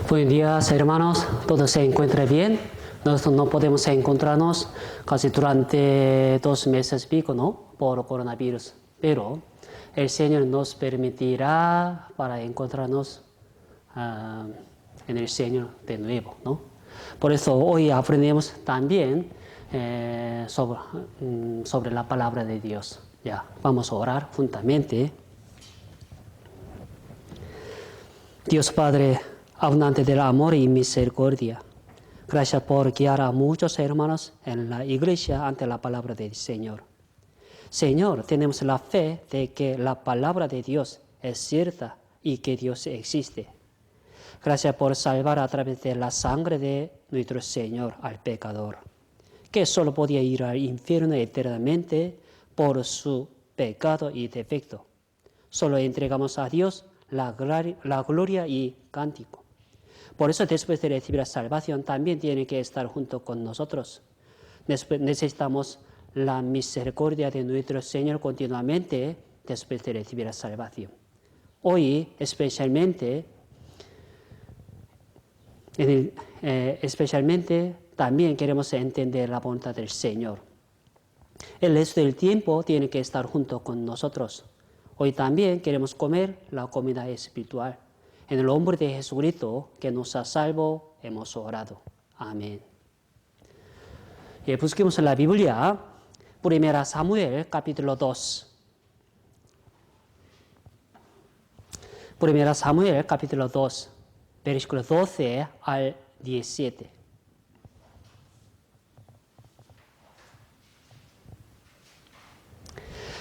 Buenos días, hermanos. ¿Todo se encuentra bien? Nosotros no podemos encontrarnos casi durante 2 meses pico, ¿no? Por coronavirus. Pero el Señor nos permitirá para encontrarnos en el Señor de nuevo, ¿no? Por eso hoy aprendemos también sobre la palabra de Dios. Ya, vamos a orar juntamente. Dios Padre, abundante del amor y misericordia, gracias por guiar a muchos hermanos en la iglesia ante la palabra del Señor. Señor, tenemos la fe de que la palabra de Dios es cierta y que Dios existe. Gracias por salvar a través de la sangre de nuestro Señor al pecador, que solo podía ir al infierno eternamente por su pecado y defecto. Solo entregamos a Dios la gloria y cántico. Por eso, después de recibir la salvación, también tiene que estar junto con nosotros. Necesitamos la misericordia de nuestro Señor continuamente después de recibir la salvación. Hoy, especialmente, también queremos entender la voluntad del Señor. El resto del tiempo tiene que estar junto con nosotros. Hoy también queremos comer la comida espiritual. En el nombre de Jesucristo, que nos ha salvo, hemos orado. Amén. Busquemos en la Biblia, 1 Samuel, capítulo 2. 1 Samuel, capítulo 2, versículo 12 al 17.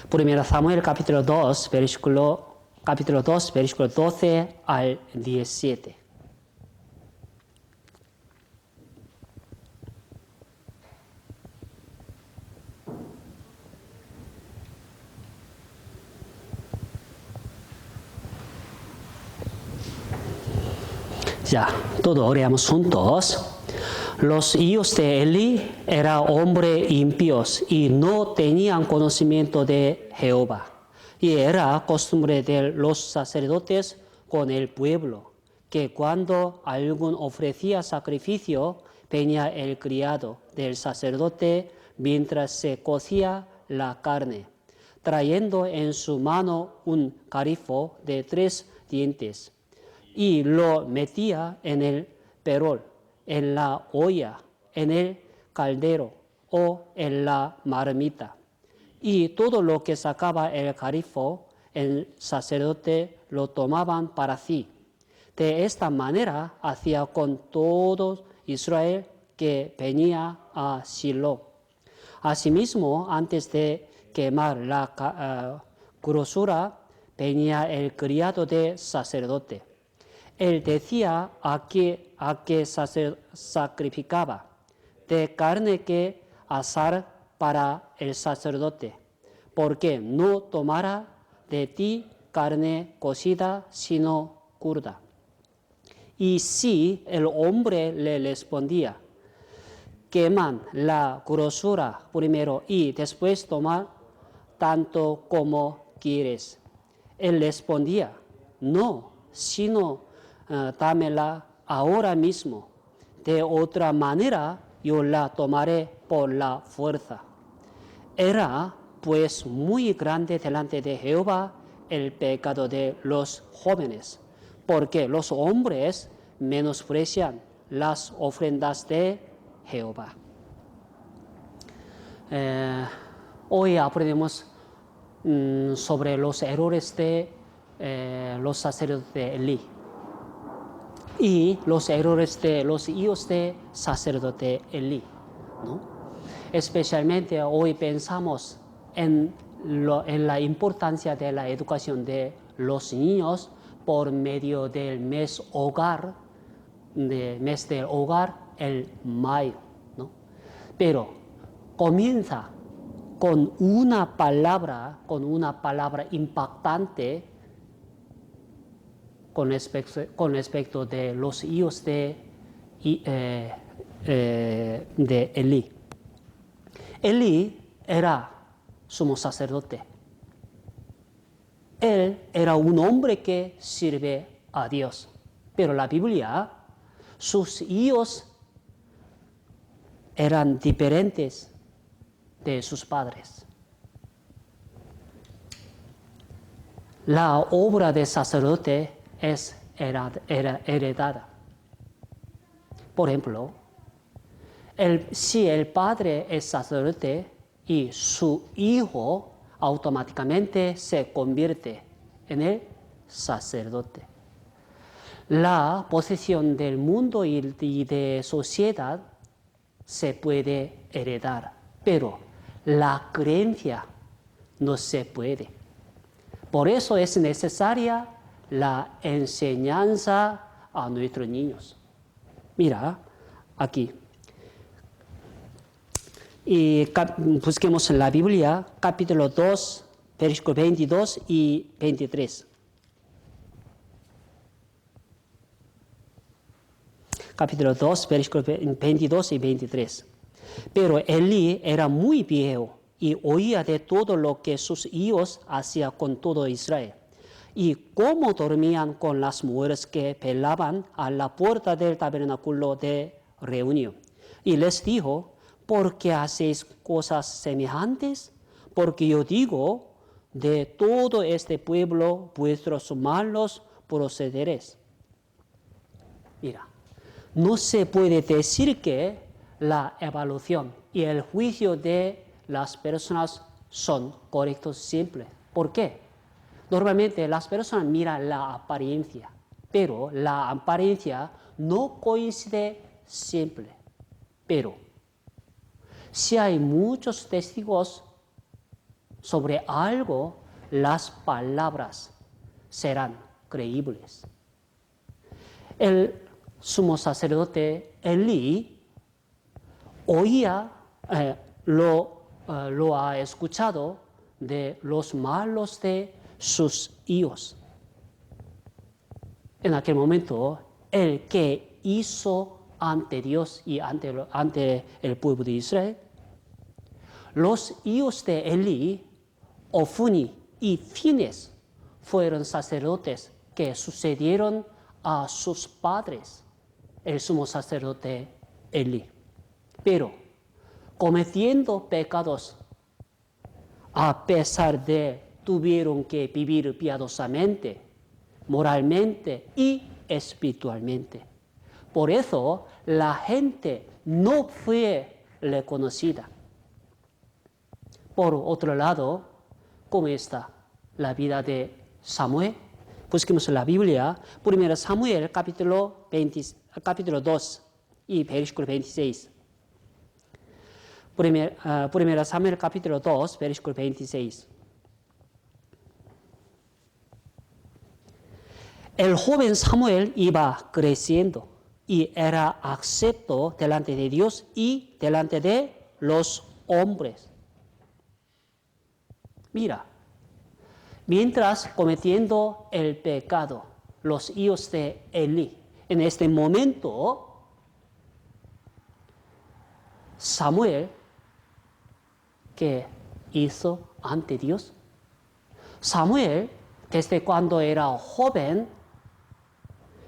Primera Samuel capítulo 2, versículo 12 al 17. Ya, todos oremos juntos. Los hijos de Eli eran hombres impíos y no tenían conocimiento de Jehová. Y era costumbre de los sacerdotes con el pueblo, que cuando alguno ofrecía sacrificio, venía el criado del sacerdote mientras se cocía la carne, trayendo en su mano un carifo de 3 dientes, y lo metía en el perol, en la olla, en el caldero o en la marmita. Y todo lo que sacaba el carifo, el sacerdote lo tomaban para sí. De esta manera hacía con todo Israel que venía a Silo. Asimismo, antes de quemar la grosura, venía el criado de sacerdote. Él decía a qué sacrificaba, de carne que asar para el sacerdote, porque no tomara de ti carne cocida, sino cruda. Y si el hombre le respondía, queman la grosura primero y después toma tanto como quieres, él respondía, no, sino dámela ahora mismo, de otra manera yo la tomaré por la fuerza. Era pues muy grande delante de Jehová el pecado de los jóvenes, porque los hombres menosprecian las ofrendas de Jehová. Hoy aprendemos sobre los errores de los sacerdotes de Elí y los errores de los hijos de sacerdote Elí, ¿no? Especialmente hoy pensamos en la importancia de la educación de los niños por medio del mes del hogar, el mayo, ¿no? Pero comienza con una palabra impactante con respecto de los hijos de Elí. Elí era sumo sacerdote. Él era un hombre que sirve a Dios. Pero la Biblia sus hijos eran diferentes de sus padres. La obra de sacerdote es heredada. Por ejemplo, si el padre es sacerdote y su hijo automáticamente se convierte en el sacerdote. La posesión del mundo y de sociedad se puede heredar, pero la creencia no se puede. Por eso es necesaria la enseñanza a nuestros niños. Mira, aquí. Y busquemos en la Biblia, capítulo 2, versículos 22 y 23. Capítulo 2, versículos 22 y 23. Pero Elí era muy viejo y oía de todo lo que sus hijos hacían con todo Israel, y cómo dormían con las mujeres que velaban a la puerta del tabernáculo de reunión. Y les dijo: ¿por qué hacéis cosas semejantes? Porque yo digo, de todo este pueblo vuestros malos procederes. Mira, no se puede decir que la evaluación y el juicio de las personas son correctos siempre. ¿Por qué? Normalmente las personas miran la apariencia, pero la apariencia no coincide siempre. Pero si hay muchos testigos sobre algo, las palabras serán creíbles. El sumo sacerdote Elí oía, lo ha escuchado de los malos de sus hijos. En aquel momento, el que hizo ante Dios y ante el pueblo de Israel, los hijos de Elí, Ofni y Fines, fueron sacerdotes que sucedieron a sus padres, el sumo sacerdote Elí. Pero cometiendo pecados, a pesar de tuvieron que vivir piadosamente, moralmente y espiritualmente. Por eso la gente no fue reconocida. Por otro lado, ¿cómo está la vida de Samuel? Busquemos en la Biblia, 1 Samuel capítulo 2 y versículo 26. 1 Samuel capítulo 2, versículo 26. El joven Samuel iba creciendo y era acepto delante de Dios y delante de los hombres. Mira, mientras cometiendo el pecado, los hijos de Elí, en este momento, Samuel, ¿qué hizo ante Dios? Samuel, desde cuando era joven,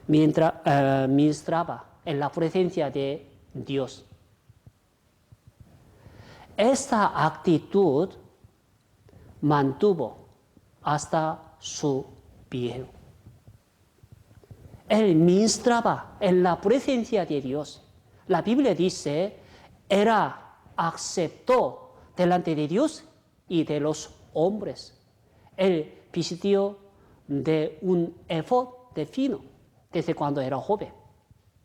mientras ministraba en la presencia de Dios. Esta actitud mantuvo hasta su viejo. Él ministraba en la presencia de Dios. La Biblia dice, aceptó delante de Dios y de los hombres. Él vistió de un efod de fino desde cuando era joven,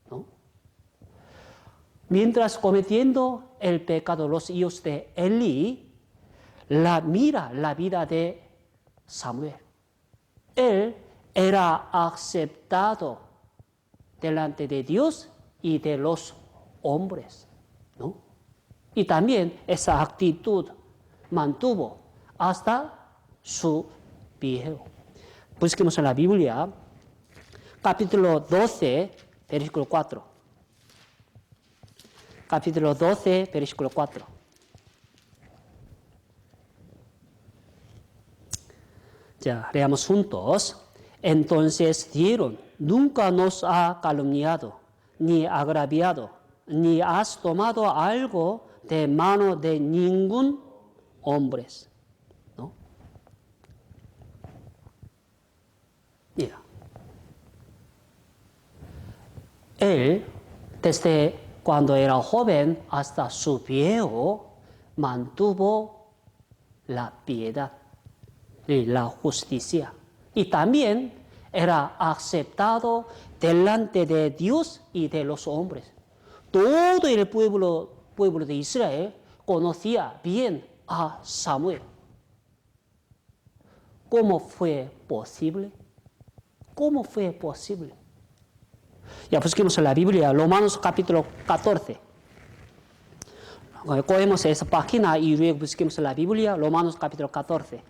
¿no? Mientras cometiendo el pecado los hijos de Elí, mira la vida de Samuel. Él era aceptado delante de Dios y de los hombres, ¿no? Y también esa actitud mantuvo hasta su viejo. Busquemos en la Biblia, capítulo 12, versículo 4. Capítulo 12, versículo 4. Ya, leamos juntos. Entonces dijeron: nunca nos ha calumniado, ni agraviado, ni has tomado algo de mano de ningún hombre. ¿No? Mira. Él, desde cuando era joven hasta su viejo, mantuvo la piedad y la justicia. Y también era aceptado delante de Dios y de los hombres. Todo el pueblo de Israel conocía bien a Samuel. ¿Cómo fue posible? ¿Cómo fue posible? Ya busquemos en la Biblia, Romanos capítulo 14. Cogemos esa página y luego busquemos en la Biblia, Romanos capítulo 14.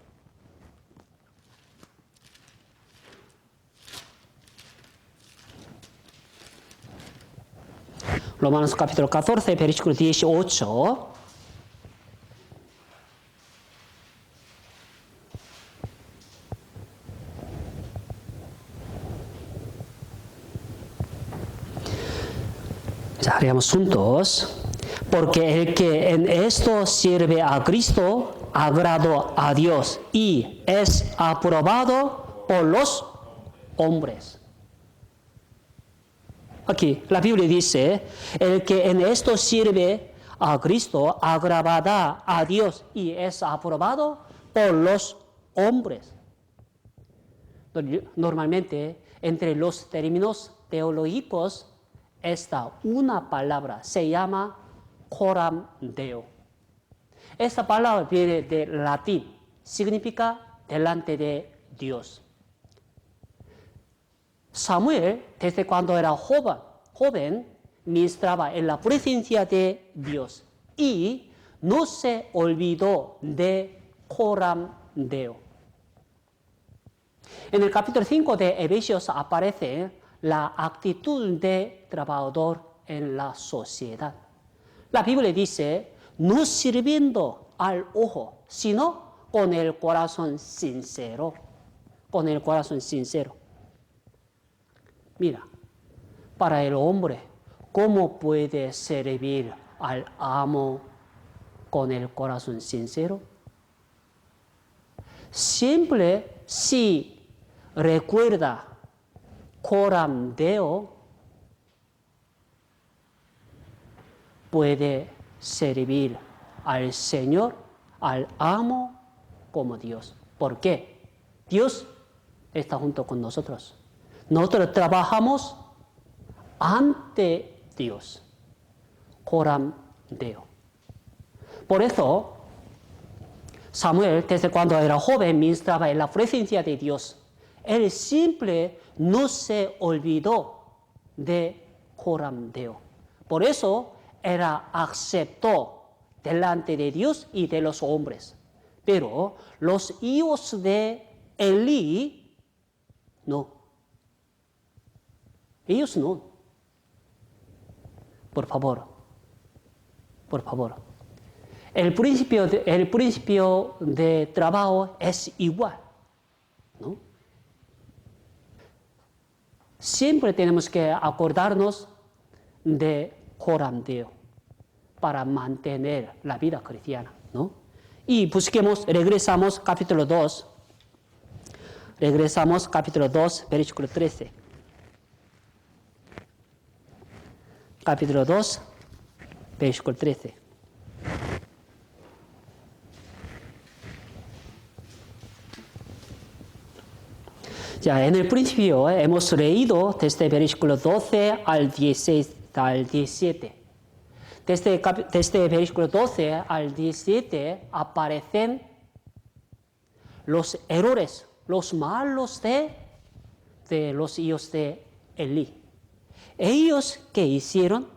Romanos capítulo 14, versículo 18. Ya, leamos juntos. Porque el que en esto sirve a Cristo, agrado a Dios y es aprobado por los hombres. Aquí, la Biblia dice, el que en esto sirve a Cristo, agradará a Dios y es aprobado por los hombres. Normalmente, entre los términos teológicos, esta una palabra se llama coram Deo. Esta palabra viene del latín, significa delante de Dios. Samuel, desde cuando era joven, ministraba en la presencia de Dios y no se olvidó de coram Deo. En el capítulo 5 de Efesios aparece la actitud de trabajador en la sociedad. La Biblia dice, no sirviendo al ojo, sino con el corazón sincero. Con el corazón sincero. Mira, para el hombre, ¿cómo puede servir al amo con el corazón sincero? Siempre si recuerda coram Deo, puede servir al Señor, al amo, como Dios. ¿Por qué? Dios está junto con nosotros. Nosotros trabajamos ante Dios. Coram Deo. Por eso, Samuel, desde cuando era joven, ministraba en la presencia de Dios. Él siempre no se olvidó de coram Deo. Por eso, él aceptó delante de Dios y de los hombres. Pero los hijos de Elí, no. Ellos no. Por favor. El principio de trabajo es igual, ¿no? Siempre tenemos que acordarnos de coram Deo para mantener la vida cristiana, ¿no? Y regresamos capítulo 2. Regresamos capítulo 2, versículo 13. Capítulo 2, versículo 13. Ya, en el principio hemos leído desde el versículo 12 al 17. Desde el versículo 12 al 17 aparecen los errores, los malos de los hijos de Elí. Ellos, ¿qué hicieron?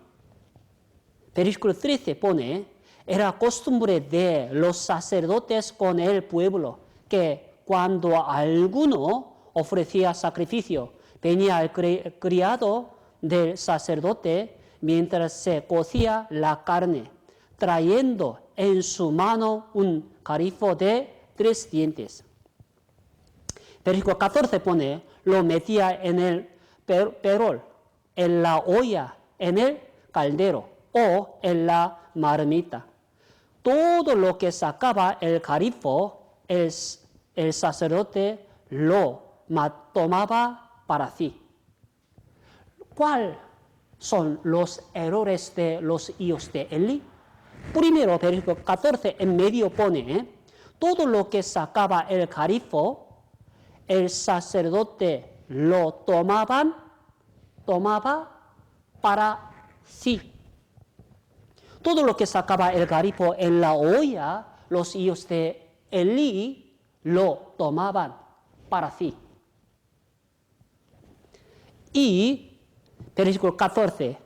Versículo 13 pone, era costumbre de los sacerdotes con el pueblo, que cuando alguno ofrecía sacrificio, venía el criado del sacerdote mientras se cocía la carne, trayendo en su mano un grifo de 3 dientes. Versículo 14 pone, lo metía en el perol, en la olla en el caldero o en la marmita. Todo lo que sacaba el grifo, el sacerdote lo tomaba para sí. ¿Cuáles son los errores de los hijos de Eli? Primero, versículo 14, en medio pone, todo lo que sacaba el grifo, el sacerdote lo tomaba para sí. Todo lo que sacaba el grifo en la olla, los hijos de Eli lo tomaban para sí. Y, versículo 14,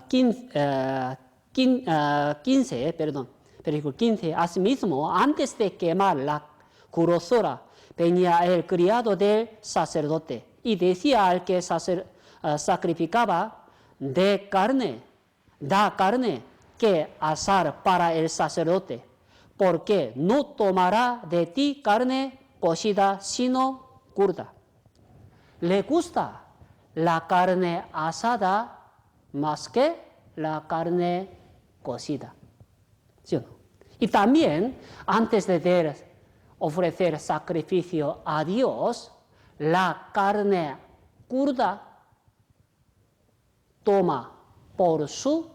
15, versículo 15, asimismo, antes de quemar la grosura, venía el criado del sacerdote y decía al que sacrificaba, da carne que asar para el sacerdote, porque no tomará de ti carne cocida, sino cruda. Le gusta la carne asada más que la carne cocida. ¿Sí o no? Y también, antes de ofrecer sacrificio a Dios, la carne cruda toma por su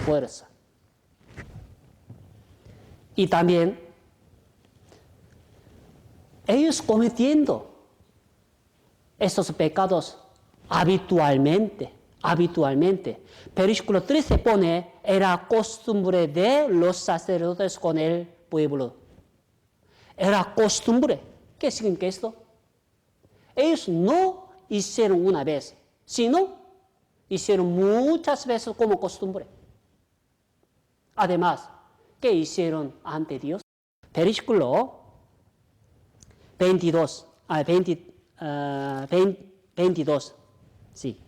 fuerza. Y también, ellos cometiendo estos pecados habitualmente. Versículo 13 pone, era costumbre de los sacerdotes con el pueblo. Era costumbre. ¿Qué significa esto? Ellos no hicieron una vez, sino hicieron muchas veces como costumbre. Además, ¿qué hicieron ante Dios? Versículo 22. Sí.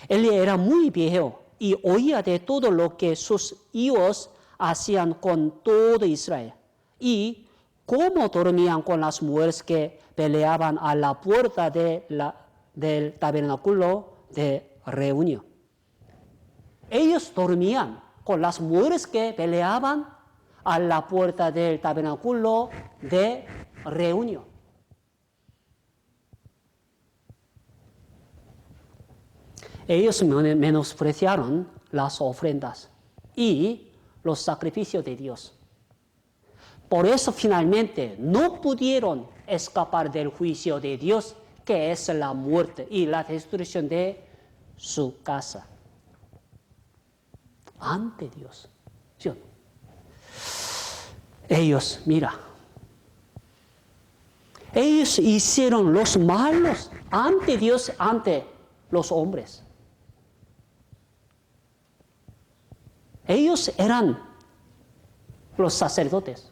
Él era muy viejo y oía de todo lo que sus hijos hacían con todo Israel y cómo dormían con las mujeres que peleaban a la puerta del tabernáculo de reunión. Ellos dormían con las mujeres que peleaban a la puerta del tabernáculo de reunión. Ellos menospreciaron las ofrendas y los sacrificios de Dios. Por eso finalmente no pudieron escapar del juicio de Dios, que es la muerte y la destrucción de su casa. Ante Dios. ¿Sí? Ellos, mira, ellos hicieron los malos ante Dios, ante los hombres. Ellos eran los sacerdotes.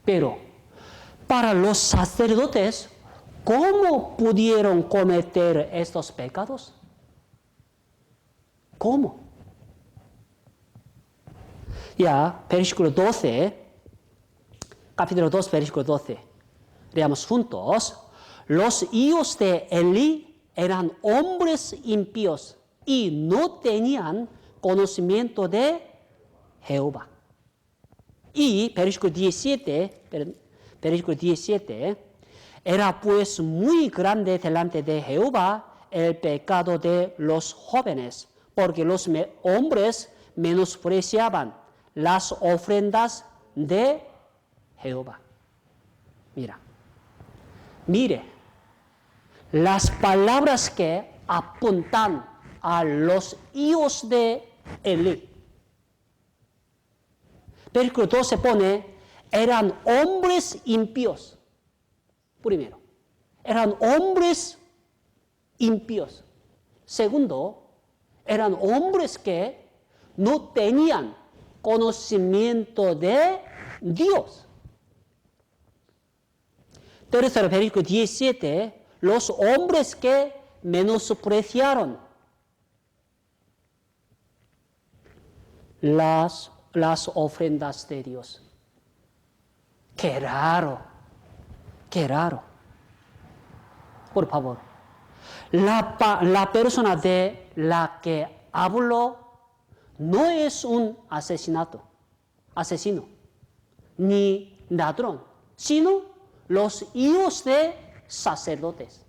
Pero para los sacerdotes, ¿cómo pudieron cometer estos pecados? ¿Cómo? Ya, versículo 12, capítulo 2, versículo 12. Leamos juntos. Los hijos de Eli eran hombres impíos y no tenían conocimiento de Jehová. Y versículo 17, era pues muy grande delante de Jehová el pecado de los jóvenes, porque los hombres menospreciaban las ofrendas de Jehová. Mire, las palabras que apuntan a los hijos de Eli. Versículo 12 pone, eran hombres impíos. Primero, eran hombres impíos. Segundo, eran hombres que no tenían conocimiento de Dios. Tercero, versículo 17, los hombres que menospreciaron las ofrendas de Dios. Qué raro. Por favor, la persona de la que hablo no es un asesino, ni ladrón, sino los hijos de sacerdotes.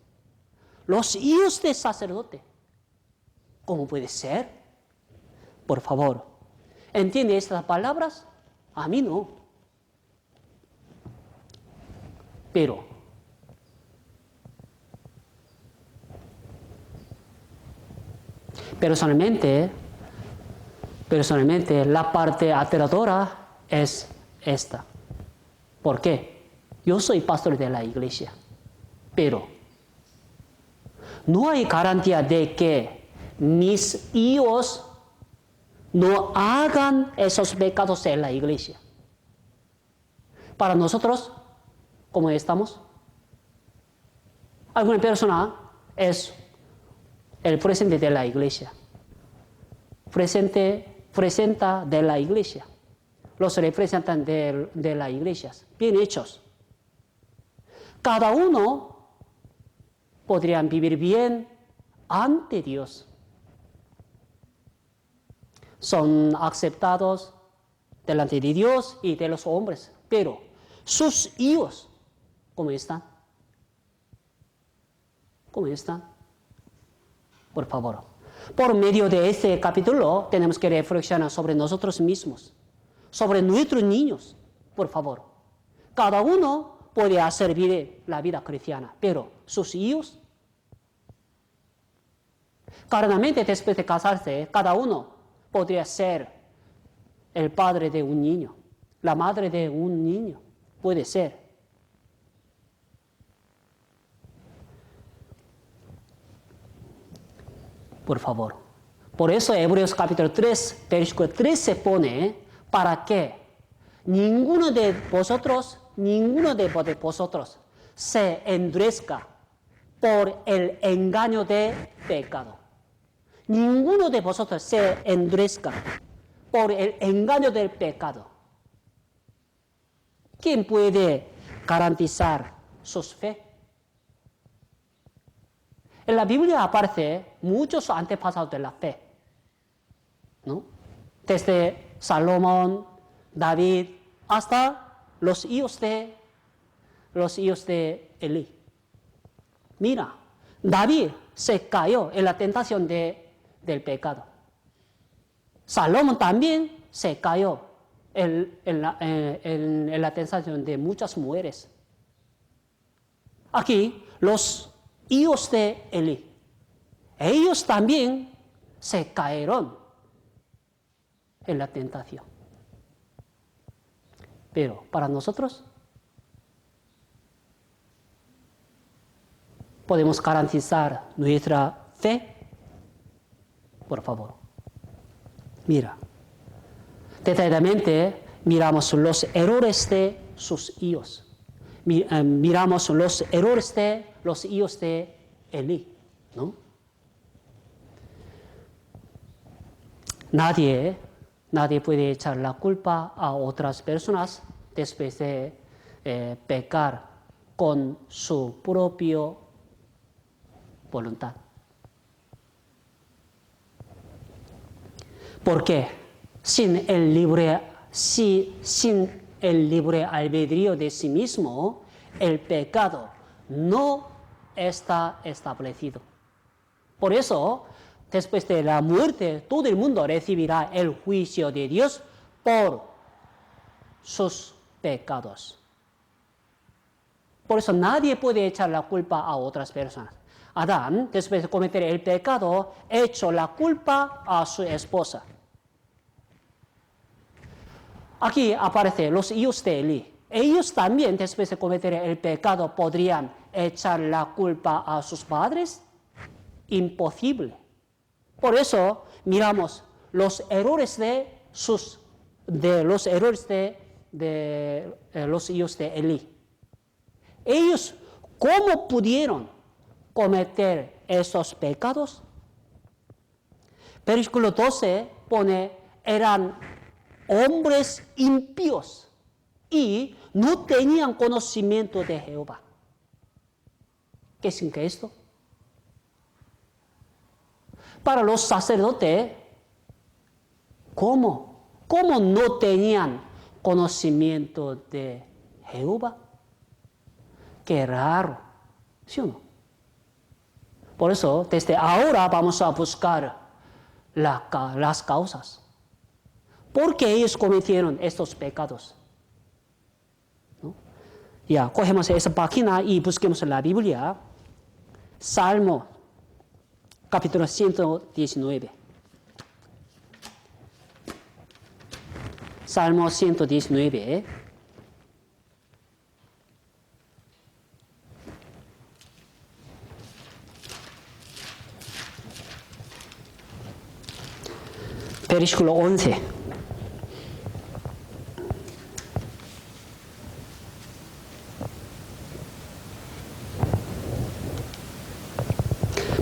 Los hijos de sacerdote. ¿Cómo puede ser? Por favor, ¿entiende estas palabras? A mí no. Pero personalmente, la parte aterradora es esta. ¿Por qué? Yo soy pastor de la iglesia, pero no hay garantía de que mis hijos no hagan esos pecados en la iglesia. Para nosotros, ¿cómo estamos? Alguna persona es el presente de la iglesia. Presenta de la iglesia. Los representantes de la iglesia. Bien hechos. Cada uno podrían vivir bien ante Dios. Son aceptados delante de Dios y de los hombres. Pero sus hijos, ¿cómo están? ¿Cómo están? Por favor. Por medio de este capítulo tenemos que reflexionar sobre nosotros mismos, sobre nuestros niños, por favor. Cada uno puede hacer vivir la vida cristiana, pero sus hijos, carnalmente después de casarse, cada uno podría ser el padre de un niño, la madre de un niño, puede ser. Por favor. Por eso Hebreos capítulo 3, versículo 13 pone, para que ninguno de vosotros se endurezca por el engaño de pecado. Ninguno de vosotros se endurezca por el engaño del pecado. ¿Quién puede garantizar su fe? En la Biblia aparece muchos antepasados de la fe, ¿no? Desde Salomón, David, hasta los hijos de Elí. Mira, David se cayó en la tentación del pecado. Salomón también se cayó en la tentación de muchas mujeres. Aquí, los hijos de Elí, ellos también se cayeron en la tentación. Pero para nosotros, ¿podemos garantizar nuestra fe? Por favor. Mira, detalladamente miramos los errores de sus hijos. Miramos los errores de los hijos de Elí, ¿no? Nadie puede echar la culpa a otras personas después de pecar con su propia voluntad. Porque sin el libre albedrío de sí mismo, el pecado no está establecido. Por eso, después de la muerte, todo el mundo recibirá el juicio de Dios por sus pecados. Por eso nadie puede echar la culpa a otras personas. Adán, después de cometer el pecado, echó la culpa a su esposa. Aquí aparecen los hijos de Elí. Ellos también, después de cometer el pecado, podrían echar la culpa a sus padres. Imposible. Por eso miramos los errores de los hijos de Elí. Ellos, ¿cómo pudieron cometer esos pecados? Versículo 12 pone, eran hombres impíos y no tenían conocimiento de Jehová. ¿Qué significa esto? Para los sacerdotes, ¿cómo? ¿Cómo no tenían conocimiento de Jehová? Qué raro, ¿sí o no? Por eso, desde ahora vamos a buscar las causas. ¿Por qué ellos cometieron estos pecados? ¿No? Ya, cogemos esa página y busquemos en la Biblia. Salmo, capítulo 119. Salmo 119. Versículo 11.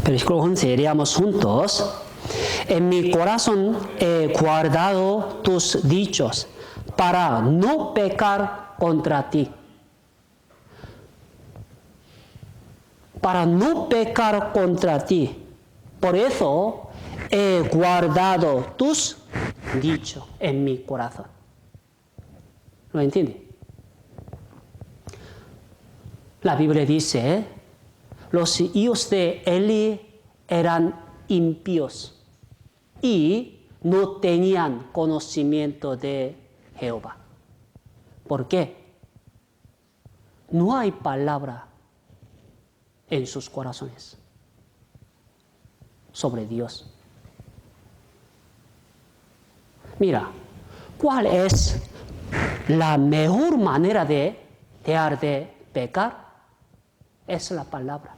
Versículo 11, leamos juntos. En mi corazón he guardado tus dichos para no pecar contra ti. Para no pecar contra ti. Por eso he guardado tus dichos en mi corazón. ¿Lo entiende? La Biblia dice, los hijos de Eli eran impíos y no tenían conocimiento de Jehová. ¿Por qué? No hay palabra en sus corazones sobre Dios. Mira, ¿cuál es la mejor manera de dejar de pecar? Es la palabra.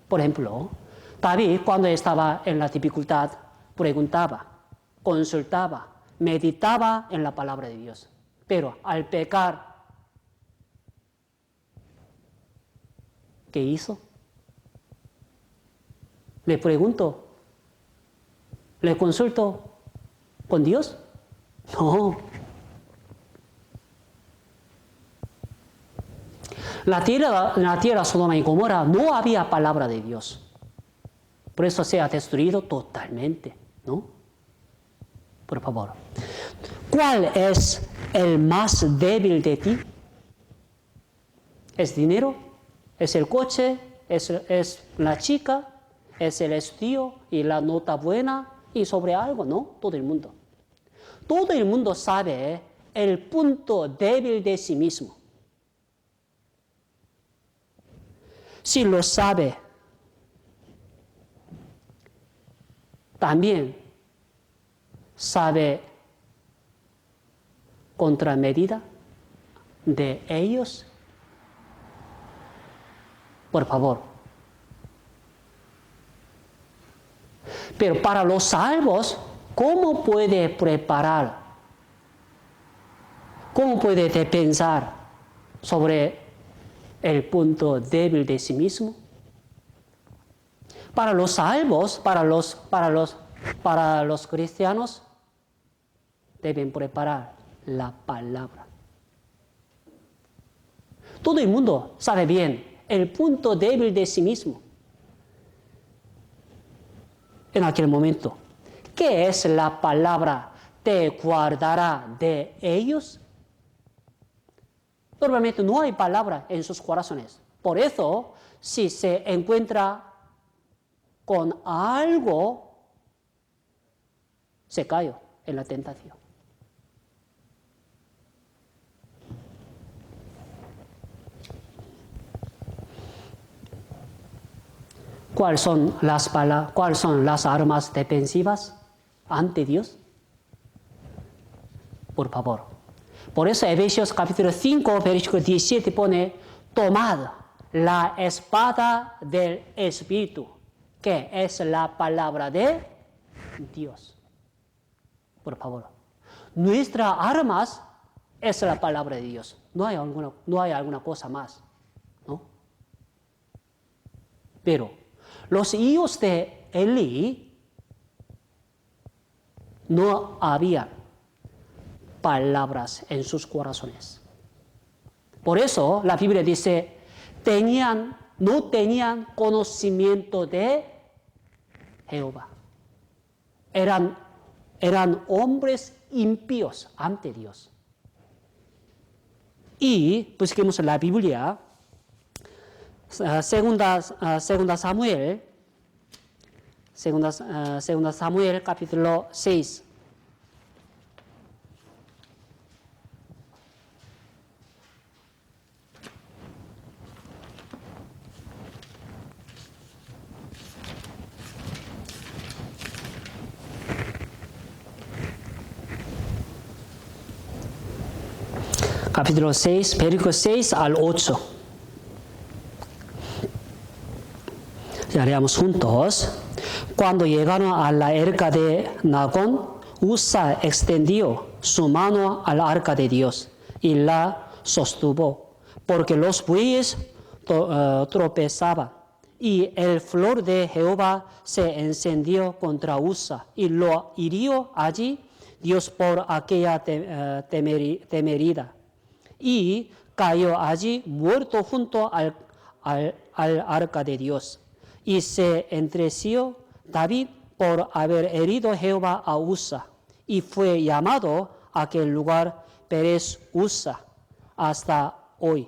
Por ejemplo, David, cuando estaba en la dificultad, preguntaba, consultaba, meditaba en la palabra de Dios. Pero al pecar, ¿qué hizo? Le pregunto, ¿le consulto con Dios? No. En la tierra Sodoma y Gomorra no había palabra de Dios. Por eso se ha destruido totalmente, ¿no? Por favor. ¿Cuál es el más débil de ti? ¿Es dinero? ¿Es el coche? ¿Es la chica? ¿Es el estudio y la nota buena? Y sobre algo, ¿no? Todo el mundo. Todo el mundo sabe el punto débil de sí mismo. Si lo sabe, también sabe contramedida de ellos. Por favor. Pero para los salvos, ¿cómo puede preparar? ¿Cómo puede pensar sobre el punto débil de sí mismo? Para los salvos, para los cristianos, deben preparar la palabra. Todo el mundo sabe bien el punto débil de sí mismo. En aquel momento, ¿qué es la palabra? ¿Te guardará de ellos? Normalmente no hay palabra en sus corazones. Por eso, si se encuentra con algo, se cayó en la tentación. ¿Cuáles son las armas defensivas ante Dios? Por favor. Por eso Efesios capítulo 5, versículo 17 pone, tomad la espada del Espíritu, que es la palabra de Dios. Por favor. Nuestras armas es la palabra de Dios. No hay alguna cosa más, ¿no? Pero los hijos de Eli no había palabras en sus corazones. Por eso la Biblia dice, no tenían conocimiento de Jehová. Eran hombres impíos ante Dios. Y busquemos la Biblia, segunda Samuel capítulo 6. Capítulo 6, versículos 6 al 8. Ya leamos juntos. Cuando llegaron a la arca de Nagón, Usa extendió su mano al arca de Dios y la sostuvo, porque los bueyes tropezaban. Y el flor de Jehová se encendió contra Usa y lo hirió allí Dios por aquella temeridad. Y cayó allí muerto junto al arca de Dios. Y se entristeció David por haber herido Jehová a Usa, y fue llamado aquel lugar Perez Usa hasta hoy.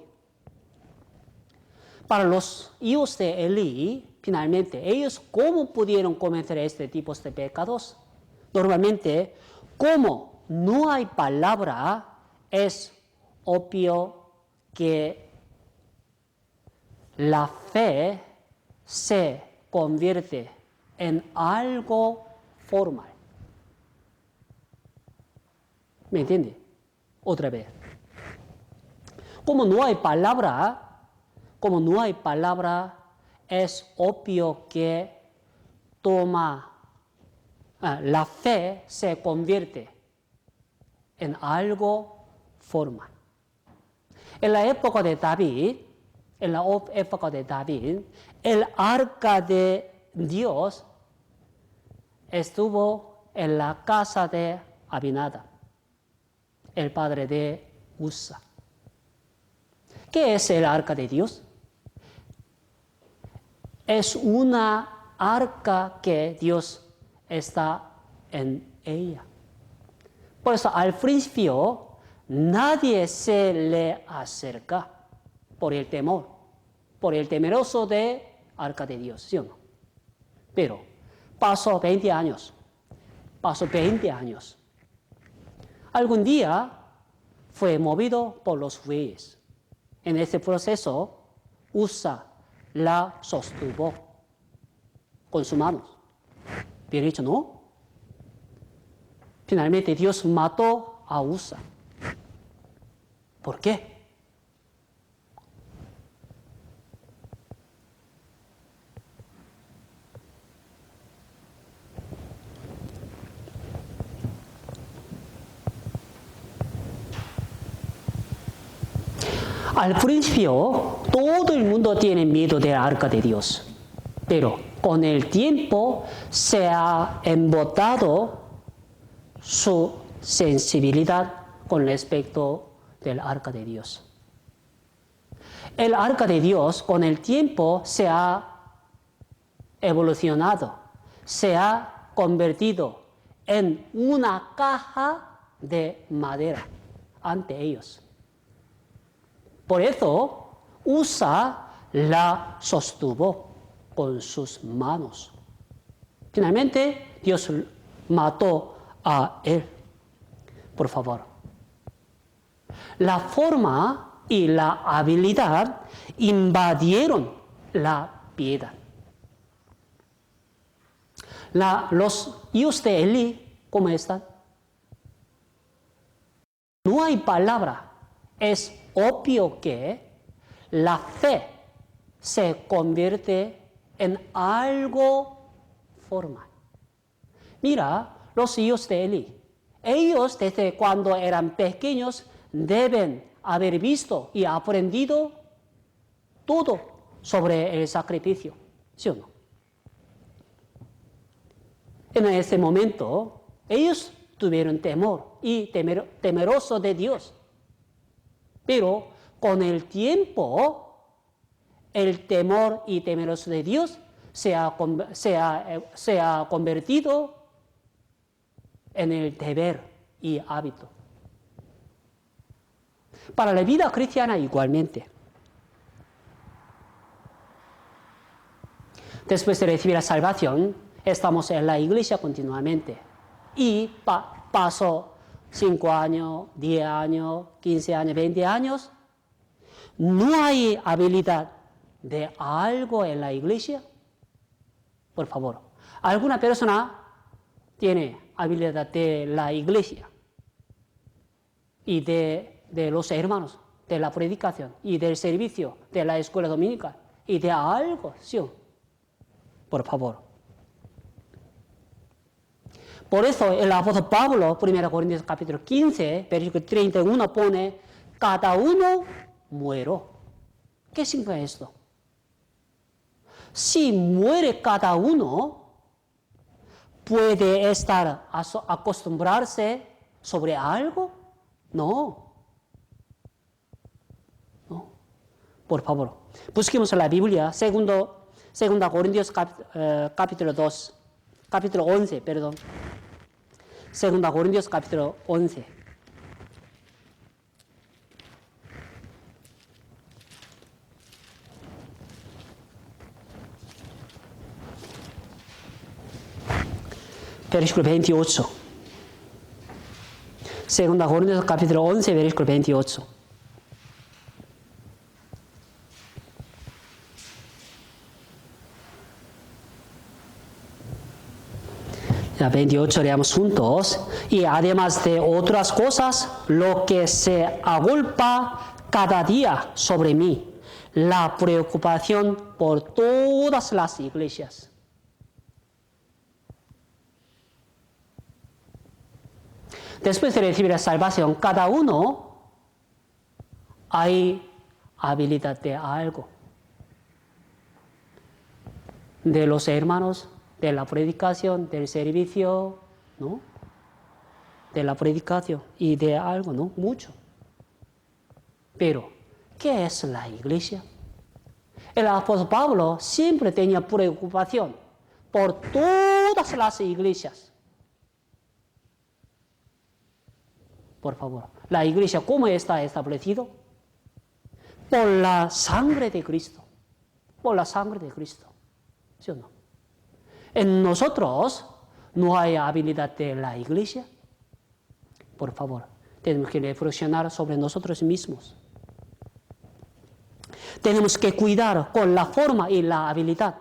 Para los hijos de Elí, finalmente, ellos ¿cómo pudieron cometer este tipo de pecados? Normalmente, como no hay palabra, es obvio que la fe se convierte en algo formal. ¿Me entiende? Otra vez. Como no hay palabra, es obvio que la fe se convierte en algo formal. En la época de David, el arca de Dios estuvo en la casa de Abinadab, el padre de Usa. ¿Qué es el arca de Dios? Es una arca que Dios está en ella. Por eso al principio nadie se le acerca por el temeroso de arca de Dios, ¿sí o no? Pero pasó 20 años. Algún día fue movido por los bueyes. En este proceso, Usa la sostuvo con sus manos. Bien dicho, ¿no? Finalmente Dios mató a Usa. ¿Por qué? Al principio, todo el mundo tiene miedo del arca de Dios, pero con el tiempo se ha embotado su sensibilidad con respecto del arca de Dios. El arca de Dios con el tiempo se ha evolucionado, se ha convertido en una caja de madera ante ellos. Por eso, Usa la sostuvo con sus manos. Finalmente, Dios mató a él. Por favor. La forma y la habilidad invadieron la piedad. Los hijos de Elí, ¿cómo están? No hay palabra. Es obvio que la fe se convierte en algo formal. Mira, los hijos de Elí. Ellos desde cuando eran pequeños deben haber visto y aprendido todo sobre el sacrificio, ¿sí o no? En ese momento, ellos tuvieron temor y temeroso de Dios. Pero con el tiempo, el temor y temeroso de Dios se ha convertido en el deber y hábito. Para la vida cristiana igualmente. Después de recibir la salvación, estamos en la iglesia continuamente. Y paso 5 años, 10 años, 15 años, 20 años, no hay habilidad de algo en la iglesia. Por favor, alguna persona tiene habilidad de la iglesia y de los hermanos, de la predicación y del servicio, de la escuela dominical y de algo, ¿sí? Por favor. Por eso el apóstol Pablo, 1 Corintios capítulo 15, versículo 31, pone, cada uno muero. ¿Qué significa esto? Si muere cada uno, ¿puede estar acostumbrarse sobre algo? No. No. Por favor, busquemos la Biblia, Segunda Corintios capítulo 11, perdón. Segunda Corintios capítulo 11. Versículo 28. Segunda Corintios capítulo 11, versículo 28. La 28 leamos juntos. Y además de otras cosas, lo que se agolpa cada día sobre mí, la preocupación por todas las iglesias. Después de recibir la salvación, cada uno hay habilidad de algo. De los hermanos, de la predicación, del servicio, ¿no? De la predicación y de algo, ¿no? Mucho. Pero, ¿qué es la iglesia? El apóstol Pablo siempre tenía preocupación por todas las iglesias. Por favor, la iglesia, ¿cómo está establecido? Por la sangre de Cristo. Por la sangre de Cristo. ¿Sí o no? En nosotros no hay habilidad de la iglesia. Por favor, tenemos que reflexionar sobre nosotros mismos. Tenemos que cuidar con la forma y la habilidad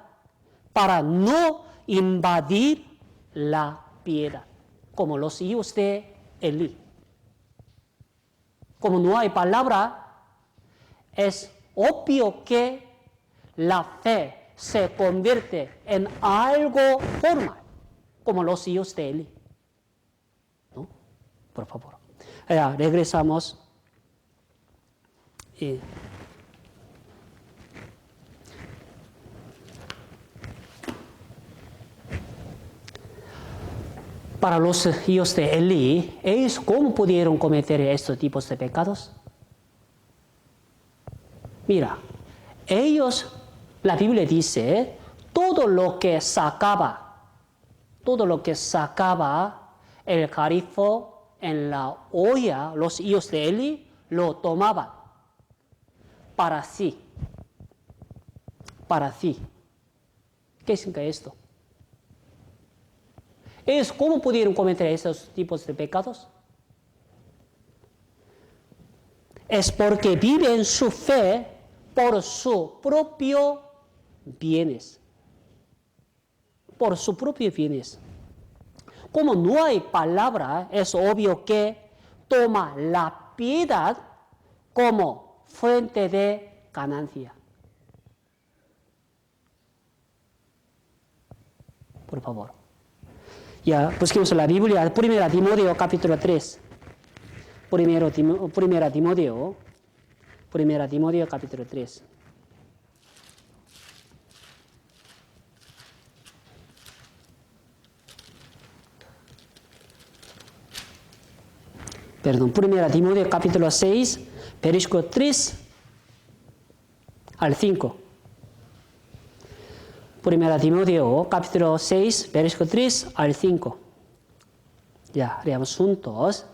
para no invadir la piedad, como los hijos de Elí. Como no hay palabra, es obvio que la fe se convierte en algo formal, como los hijos de Elí. ¿No? Por favor. Ya, regresamos. Para los hijos de Elí, ¿ellos cómo pudieron cometer estos tipos de pecados? Mira, ellos, la Biblia dice, todo lo que sacaba el grifo en la olla, los hijos de Elí lo tomaban para sí. Para sí. ¿Qué significa esto? ¿Ellos cómo pudieron cometer estos tipos de pecados? Es porque viven su fe por su propio bienes. Por su propio bienes. Como no hay palabra, es obvio que toma la piedad como fuente de ganancia. Por favor. Ya, busquemos la Biblia, 1 Timoteo capítulo 3. 1 Timoteo capítulo 3. Perdón, 1 Timoteo capítulo 6, versículo 3 al 5. Primera Timoteo, capítulo 6, versículo 3 al 5. Ya, leamos juntos.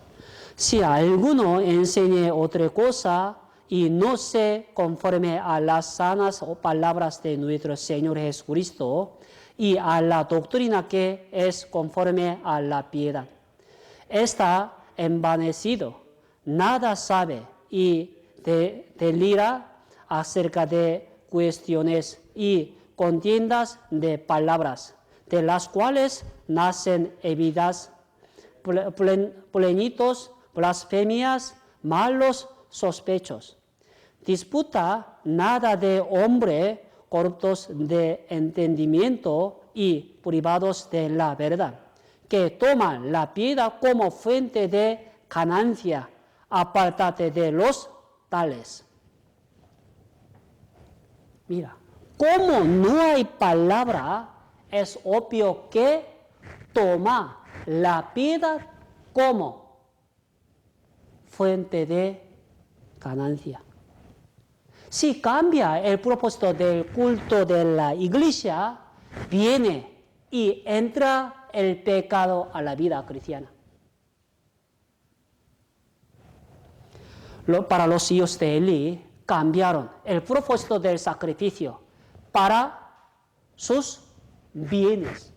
Si alguno enseñe otra cosa y no se conforme a las sanas palabras de nuestro Señor Jesucristo y a la doctrina que es conforme a la piedad, está envanecido, nada sabe y delira acerca de cuestiones y contiendas de palabras, de las cuales nacen heridas, pleitos, blasfemias, malos sospechos. Disputa nada de hombre, corruptos de entendimiento y privados de la verdad, que toman la piedad como fuente de ganancia, apártate de los tales. Mira, como no hay palabra, es obvio que toma la piedad como fuente de ganancia. Si cambia el propósito del culto de la iglesia, viene y entra el pecado a la vida cristiana. Para los hijos de Elí, cambiaron el propósito del sacrificio para sus bienes.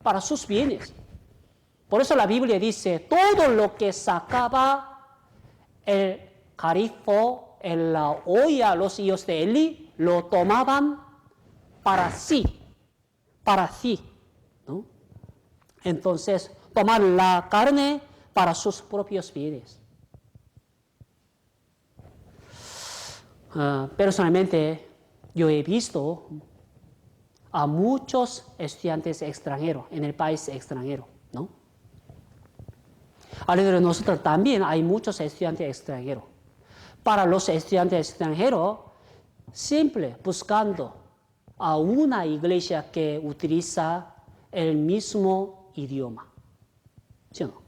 Para sus bienes. Por eso la Biblia dice, todo lo que sacaba el grifo en la olla, los hijos de Elí, lo tomaban para sí, ¿no? Entonces, tomaban la carne para sus propios bienes. Personalmente, yo he visto a muchos estudiantes extranjeros en el país extranjero, ¿no? Alrededor de nosotros también hay muchos estudiantes extranjeros. Para los estudiantes extranjeros, siempre buscando a una iglesia que utiliza el mismo idioma, ¿sí o no?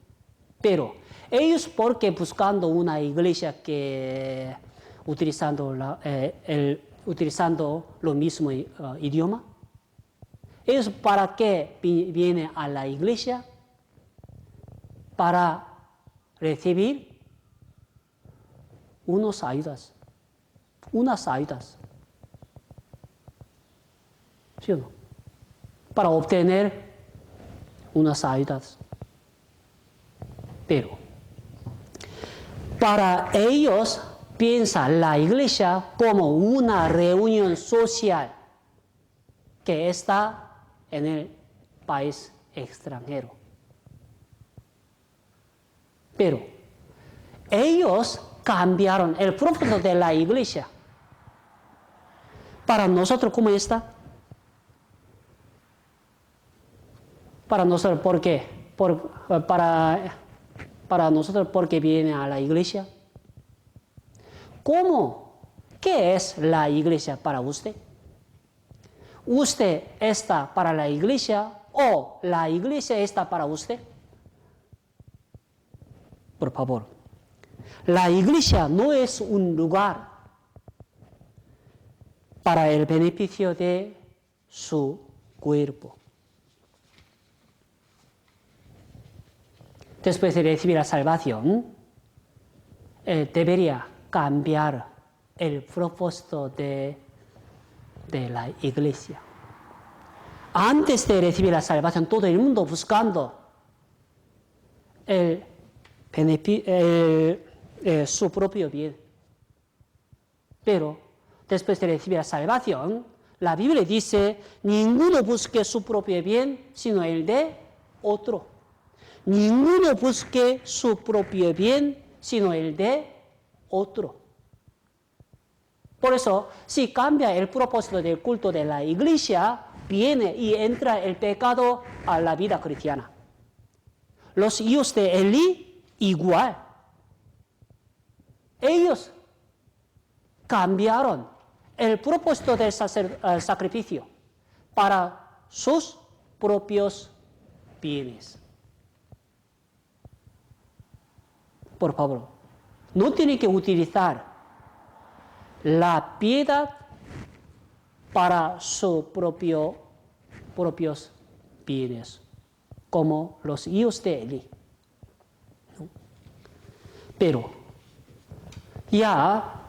Pero ellos, ¿por qué buscando una iglesia que utilizando lo mismo idioma? ¿Ellos para qué vienen a la iglesia? Para recibir unas ayudas. ¿Sí o no? Para obtener unas ayudas. Pero para ellos piensan la iglesia como una reunión social que está en el país extranjero. Pero ellos cambiaron el propósito de la iglesia. Para nosotros, ¿cómo está? Para nosotros, ¿por qué? Para nosotros, ¿por qué viene a la iglesia? ¿Cómo? ¿Qué es la iglesia para usted? ¿Usted está para la iglesia o la iglesia está para usted? Por favor. La iglesia no es un lugar para el beneficio de su cuerpo. Después de recibir la salvación, debería cambiar el propósito de la iglesia. Antes de recibir la salvación, todo el mundo buscando su propio bien. Pero después de recibir la salvación, la Biblia dice, ninguno busque su propio bien, sino el de otro. Ninguno busque su propio bien, sino el de otro. Por eso, si cambia el propósito del culto de la iglesia, viene y entra el pecado a la vida cristiana. Los hijos de Elí, igual. Ellos cambiaron el propósito del sacrificio para sus propios bienes. Por favor, no tiene que utilizar la piedad para sus propios bienes, como los hijos de Elí. Pero ya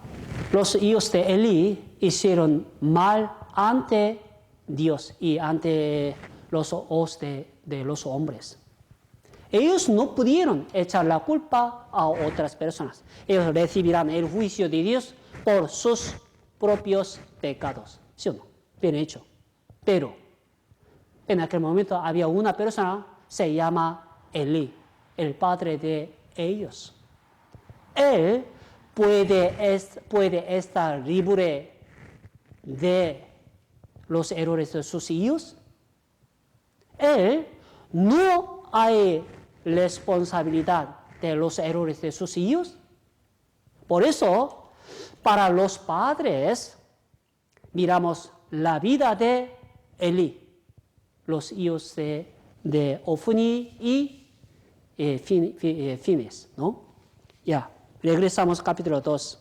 los hijos de Elí hicieron mal ante Dios y ante los ojos de los hombres. Ellos no pudieron echar la culpa a otras personas. Ellos recibirán el juicio de Dios por sus propios pecados. ¿Sí o no? Bien hecho. Pero en aquel momento había una persona, se llama Elí, el padre de ellos. Él puede estar libre de los errores de sus hijos. Él no hay responsabilidad de los errores de sus hijos. Por eso, para los padres, miramos la vida de Elí, los hijos de Ofni y Fines, ¿no? Ya, regresamos capítulo 2.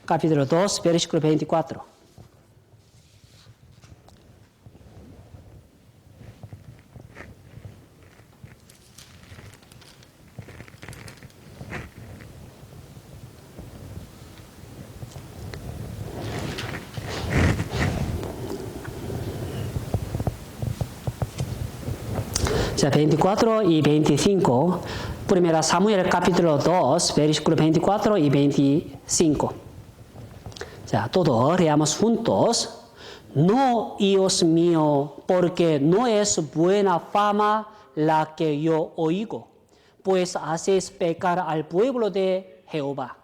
Capítulo 2, versículo 24. Ya, 24 y 25. Primera Samuel capítulo 2, versículo 24 y 25. Ya, todos leamos juntos. No, hijos míos, porque no es buena fama la que yo oigo, pues hacéis pecar al pueblo de Jehová.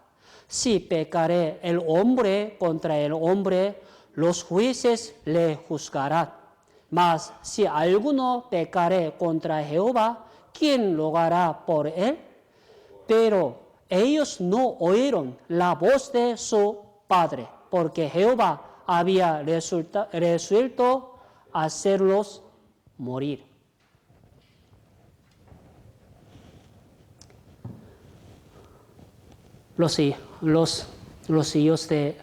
Si pecaré el hombre contra el hombre, los jueces le juzgarán. Mas si alguno pecare contra Jehová, ¿quién lo hará por él? Pero ellos no oyeron la voz de su padre, porque Jehová había resuelto hacerlos morir. Los hijos de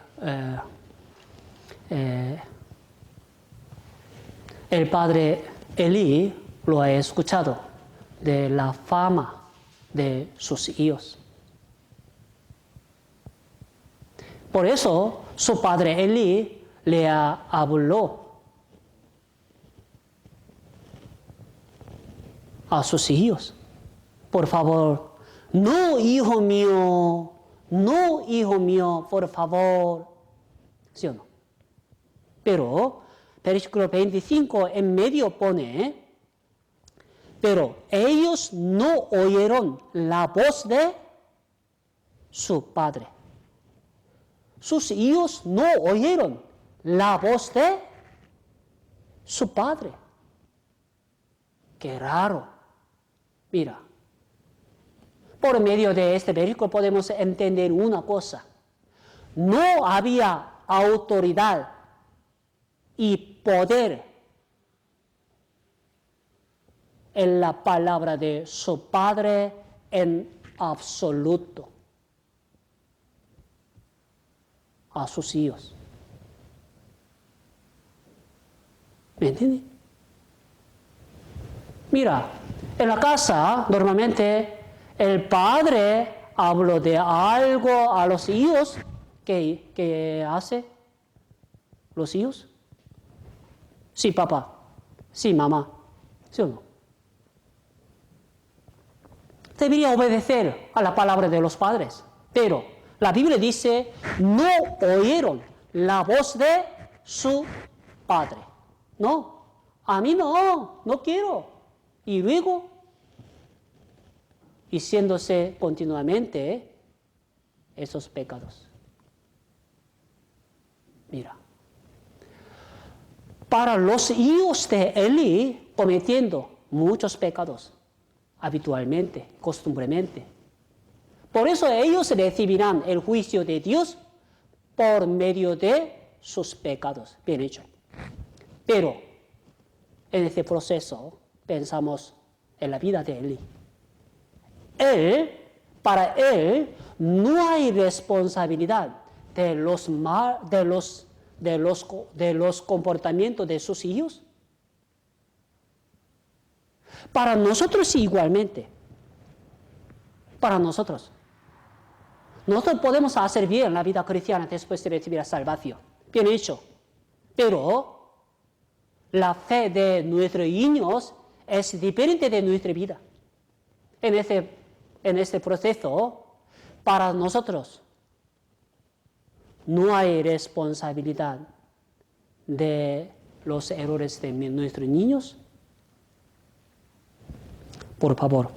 el padre Elí lo ha escuchado de la fama de sus hijos. Por eso su padre Elí le habló a sus hijos. Por favor, no, hijo mío, por favor. ¿Sí o no? Pero versículo 25 en medio pone, pero ellos no oyeron la voz de su padre. Sus hijos no oyeron la voz de su padre. Qué raro. Mira, por medio de este versículo podemos entender una cosa. No había autoridad y poder en la palabra de su padre en absoluto a sus hijos. ¿Me entienden? Mira, en la casa normalmente el padre habla de algo a los hijos. ¿Qué hace los hijos? Sí, papá. Sí, mamá. ¿Sí o no? Debería obedecer a la palabra de los padres. Pero la Biblia dice, no oyeron la voz de su padre. No, a mí no quiero. Y luego, hiciéndose continuamente esos pecados. Mira. Para los hijos de Elí, cometiendo muchos pecados, habitualmente, costumbremente. Por eso ellos recibirán el juicio de Dios por medio de sus pecados. Bien hecho. Pero en este proceso pensamos en la vida de Elí. Para él no hay responsabilidad de los comportamientos de sus hijos? Para nosotros igualmente. Para nosotros. Nosotros podemos hacer bien la vida cristiana después de recibir la salvación. Bien hecho. Pero la fe de nuestros niños es diferente de nuestra vida. En este proceso, para nosotros, no hay responsabilidad de los errores de nuestros niños. Por favor.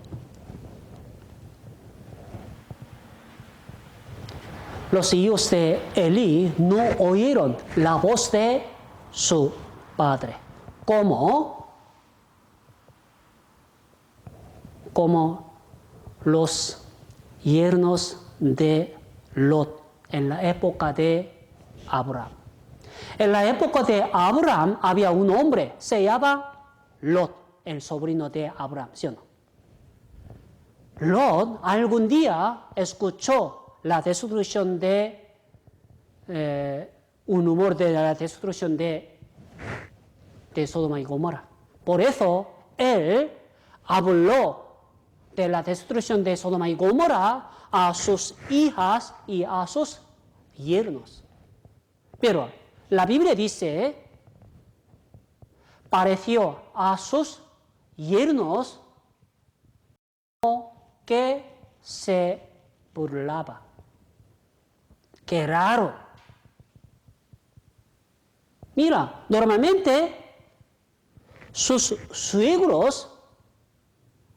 Los hijos de Elí no oyeron la voz de su padre. ¿Cómo? Como los yernos de Lot en la época de Abraham. En la época de Abraham había un hombre, se llama Lot, el sobrino de Abraham, ¿sí o no? Lot algún día escuchó la destrucción un rumor de la destrucción de Sodoma y Gomorra. Por eso, él habló de la destrucción de Sodoma y Gomorra a sus hijas y a sus yernos. Pero la Biblia dice, pareció a sus yernos que se burlaba. ¡Qué raro! Mira, normalmente sus suegros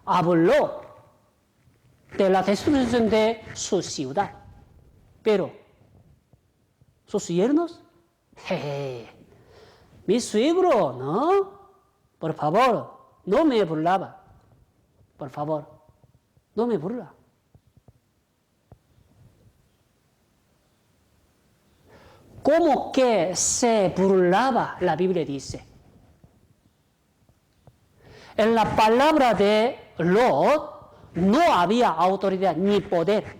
habló de la destrucción de su ciudad. Pero sus yernos, mi suegro, ¿no? Por favor, no me burlaba. Por favor, no me burla. ¿Cómo que se burlaba? La Biblia dice. En la palabra de Lot no había autoridad ni poder.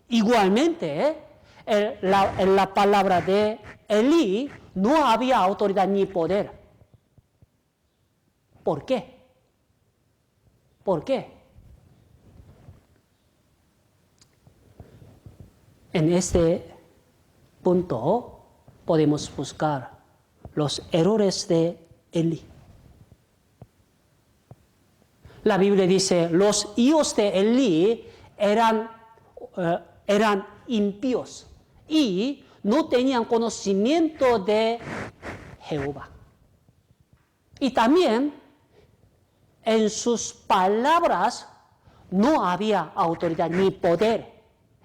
Igualmente, en la palabra de Elí no había autoridad ni poder. ¿Por qué? ¿Por qué? En este punto podemos buscar los errores de Elí. La Biblia dice, los hijos de Elí eran impíos y no tenían conocimiento de Jehová. Y también en sus palabras no había autoridad ni poder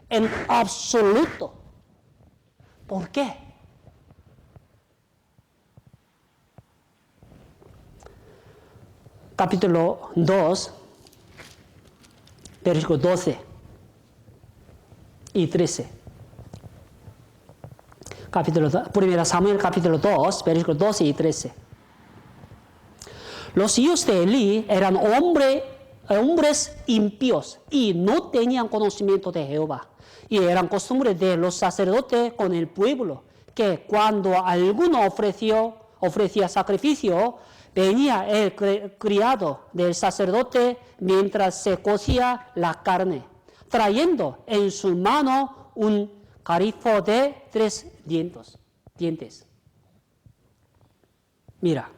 en absoluto. ¿Por qué? Capítulo 2, versículos 12 y 13. 1 Samuel capítulo 2, versículos 12 y 13. Los hijos de Elí eran hombres impíos y no tenían conocimiento de Jehová. Y eran costumbres de los sacerdotes con el pueblo, que cuando alguno ofrecía sacrificio, venía el criado del sacerdote mientras se cocía la carne, trayendo en su mano un grifo de 3 dientes. Mira,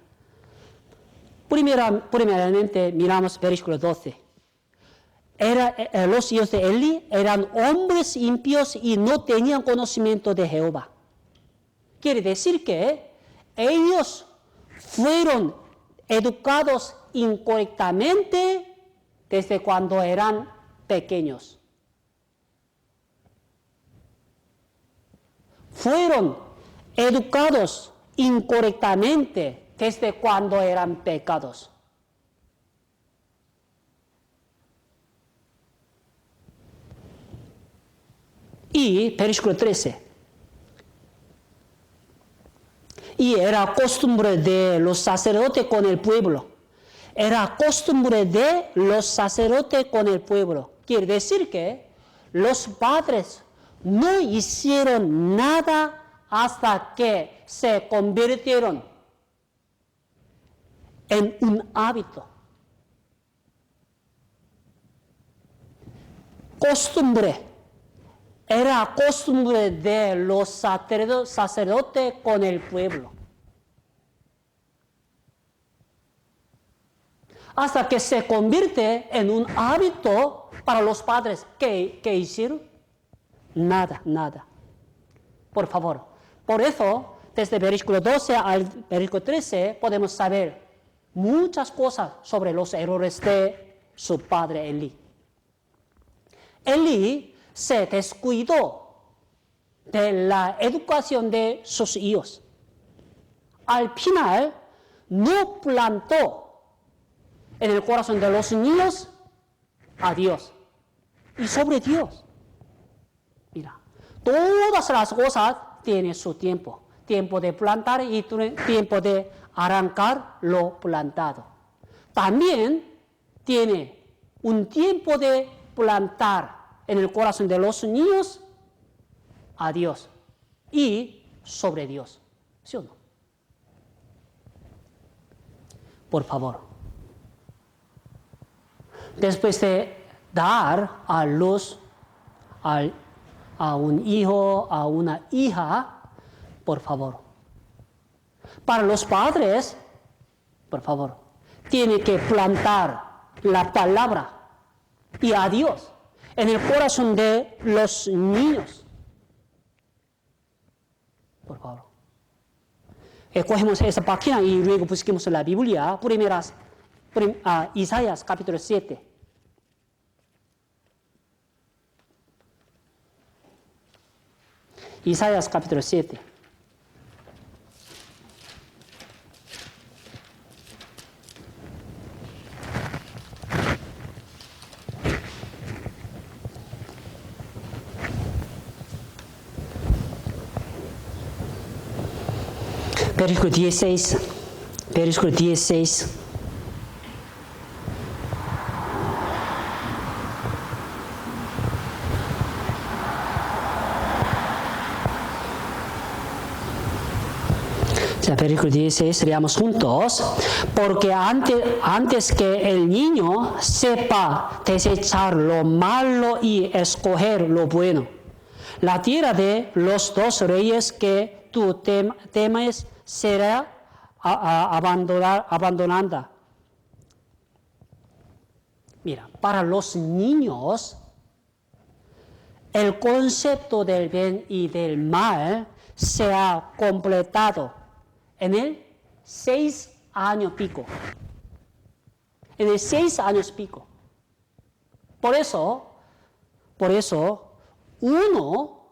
primeramente miramos versículo 12. Los hijos de Elí eran hombres impíos y no tenían conocimiento de Jehová. Quiere decir que ellos fueron educados incorrectamente desde cuando eran pequeños. Fueron educados incorrectamente desde cuando eran pecados. Y versículo 13. Y era costumbre de los sacerdotes con el pueblo. Era costumbre de los sacerdotes con el pueblo. Quiere decir que los padres no hicieron nada hasta que se convirtieron en un hábito. Costumbre. Era costumbre de los sacerdotes con el pueblo. Hasta que se convierte en un hábito para los padres. ¿Qué hicieron? Nada. Por favor. Por eso, desde el versículo 12 al versículo 13, podemos saber muchas cosas sobre los errores de su padre Elí. Elí se descuidó de la educación de sus hijos. Al final, no plantó en el corazón de los niños a Dios y sobre Dios. Mira, todas las cosas tienen su tiempo. Tiempo de plantar y tiempo de arrancar lo plantado. También tiene un tiempo de plantar en el corazón de los niños a Dios y sobre Dios. ¿Sí o no? Por favor. Después de dar a luz a un hijo, a una hija, por favor. Para los padres, por favor, tiene que plantar la palabra y a Dios en el corazón de los niños. Por favor. Cogemos esa página y luego busquemos la Biblia, Isaías capítulo 7. Isaías capítulo 7. Versículo 16. Versículo 16. Versículo 16, leamos juntos. Porque antes que el niño sepa desechar lo malo y escoger lo bueno, la tierra de los dos reyes que tú temes será abandonada. Mira, para los niños, el concepto del bien y del mal se ha completado en el 6 años pico. En el 6 años pico. Por eso, uno,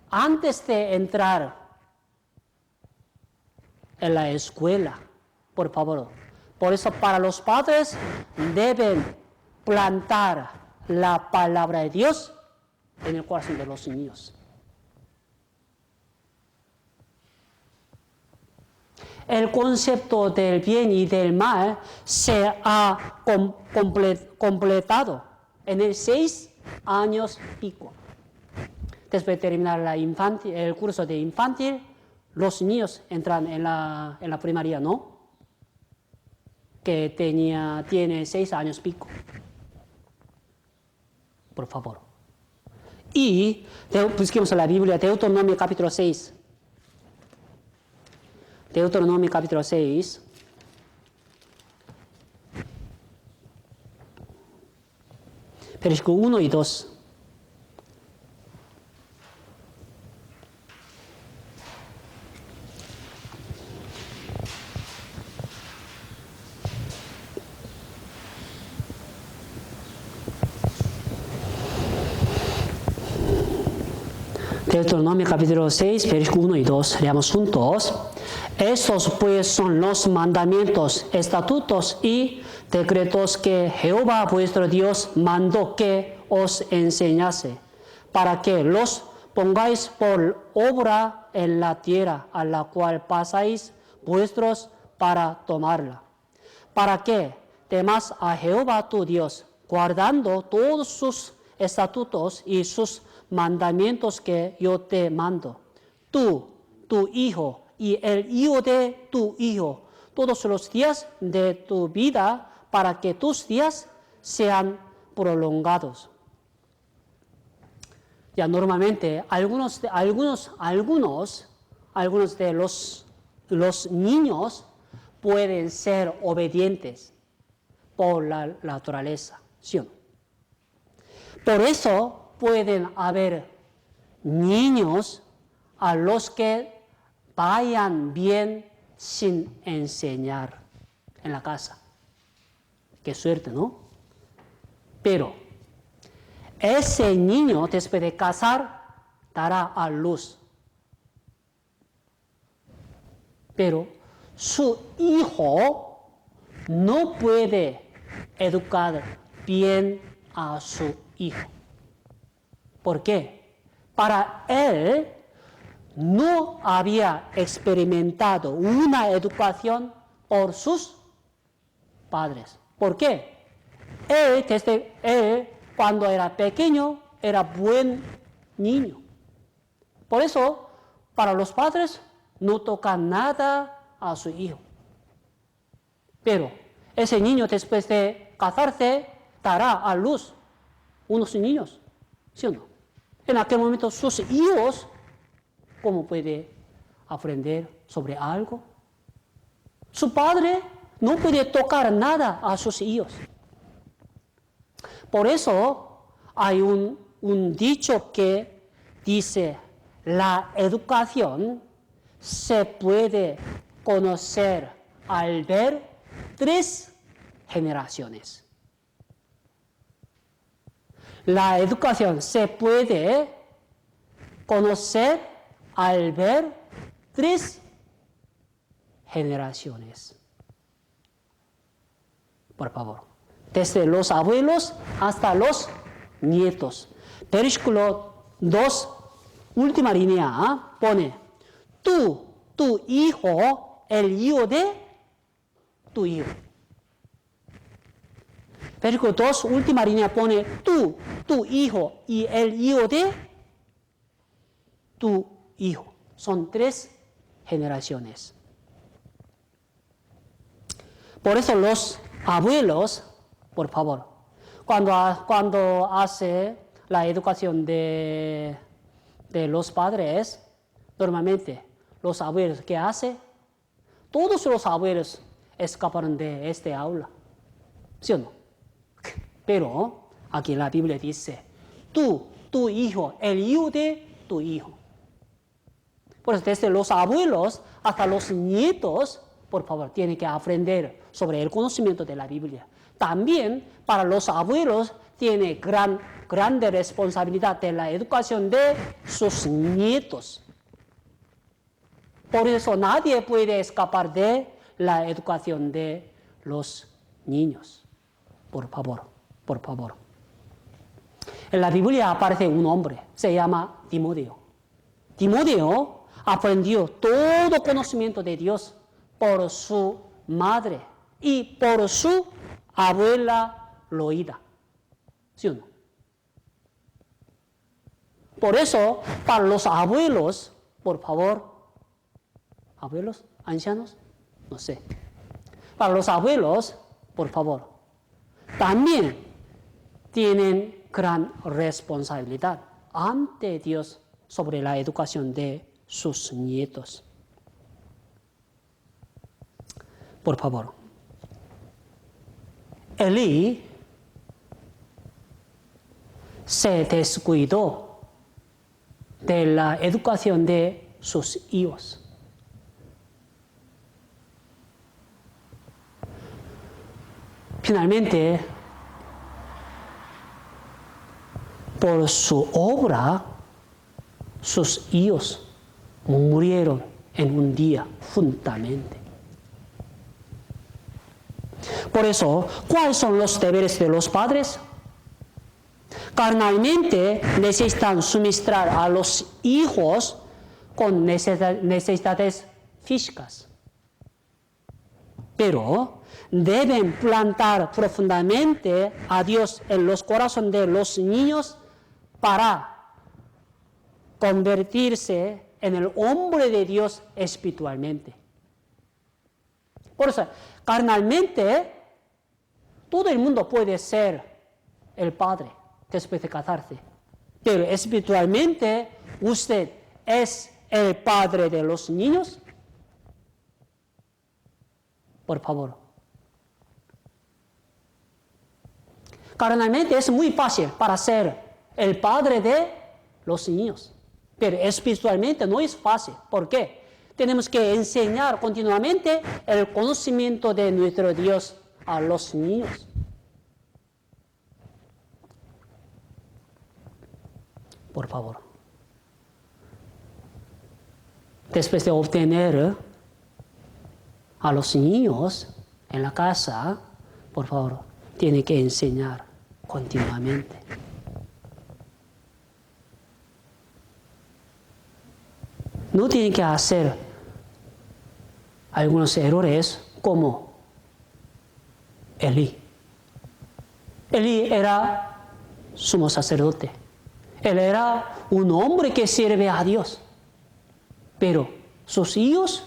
antes de entrar en la escuela, por favor, por eso para los padres deben plantar la palabra de Dios en el corazón de los niños. El concepto del bien y del mal se ha completado en el 6 años pico. Después de terminar el curso de infantil, los niños entran en la primaria, ¿no? Que tiene 6 años pico. Por favor. Y busquemos la Biblia, Deuteronomio capítulo 6. Deuteronomio capítulo 6. Versículo 1 y 2. Deuteronomio capítulo 6, versículo 1 y 2. Leamos juntos. Estos pues son los mandamientos, estatutos y decretos que Jehová vuestro Dios mandó que os enseñase, para que los pongáis por obra en la tierra a la cual pasáis vuestros para tomarla, para que temas a Jehová tu Dios, guardando todos sus estatutos y sus mandamientos que yo te mando. Tú, tu hijo y el hijo de tu hijo, todos los días de tu vida, para que tus días sean prolongados. Ya normalmente algunos de los niños pueden ser obedientes por la naturaleza, ¿sí o no? Por eso pueden haber niños a los que vayan bien sin enseñar en la casa. Qué suerte, ¿no? Pero ese niño, después de casar, dará a luz. Pero su hijo no puede educar bien a su hijo. ¿Por qué? Para él no había experimentado una educación por sus padres. ¿Por qué? Él, cuando era pequeño, era buen niño. Por eso, para los padres, no toca nada a su hijo. Pero ese niño, después de casarse, dará a luz unos niños, ¿sí o no? En aquel momento, sus hijos, ¿cómo puede aprender sobre algo? Su padre no puede tocar nada a sus hijos. Por eso hay un dicho que dice, la educación se puede conocer al ver 3 generaciones. La educación se puede conocer al ver 3 generaciones. Por favor. Desde los abuelos hasta los nietos. Versículo 2, última línea, pone, tú, tu hijo, el hijo de tu hijo. Versículo 2, última línea, pone, tú, tu hijo y el hijo de tu hijo. Son 3 generaciones. Por eso los abuelos, por favor, cuando hace la educación de los padres, normalmente los abuelos, ¿qué hace? Todos los abuelos escaparon de este aula, ¿sí o no? Pero aquí en la Biblia dice, tú, tu hijo, el hijo de tu hijo. Por eso desde los abuelos hasta los nietos, por favor, tienen que aprender sobre el conocimiento de la Biblia. También para los abuelos tiene grande responsabilidad de la educación de sus nietos. Por eso nadie puede escapar de la educación de los niños. Por favor, por favor. En la Biblia aparece un hombre, se llama Timoteo. Timoteo aprendió todo conocimiento de Dios por su madre y por su abuela Loida. ¿Sí o no? Por eso, para los abuelos, por favor, abuelos, ancianos, no sé. Para los abuelos, por favor, también tienen gran responsabilidad ante Dios sobre la educación de sus nietos. Por favor. Elí se descuidó de la educación de sus hijos. Finalmente, por su obra, sus hijos murieron en un día juntamente. Por eso, ¿cuáles son los deberes de los padres? Carnalmente necesitan suministrar a los hijos con necesidades físicas. Pero deben plantar profundamente a Dios en los corazones de los niños para convertirse en el hombre de Dios espiritualmente. Por eso, carnalmente, todo el mundo puede ser el padre después de casarse. Pero espiritualmente, ¿usted es el padre de los niños? Por favor. Carnalmente es muy fácil para ser el padre de los niños. Pero espiritualmente no es fácil. ¿Por qué? Tenemos que enseñar continuamente el conocimiento de nuestro Dios a los niños. Por favor. Después de obtener a los niños en la casa, por favor, tiene que enseñar continuamente. No tiene que hacer algunos errores como Elí. Elí era sumo sacerdote. Él era un hombre que sirve a Dios. Pero sus hijos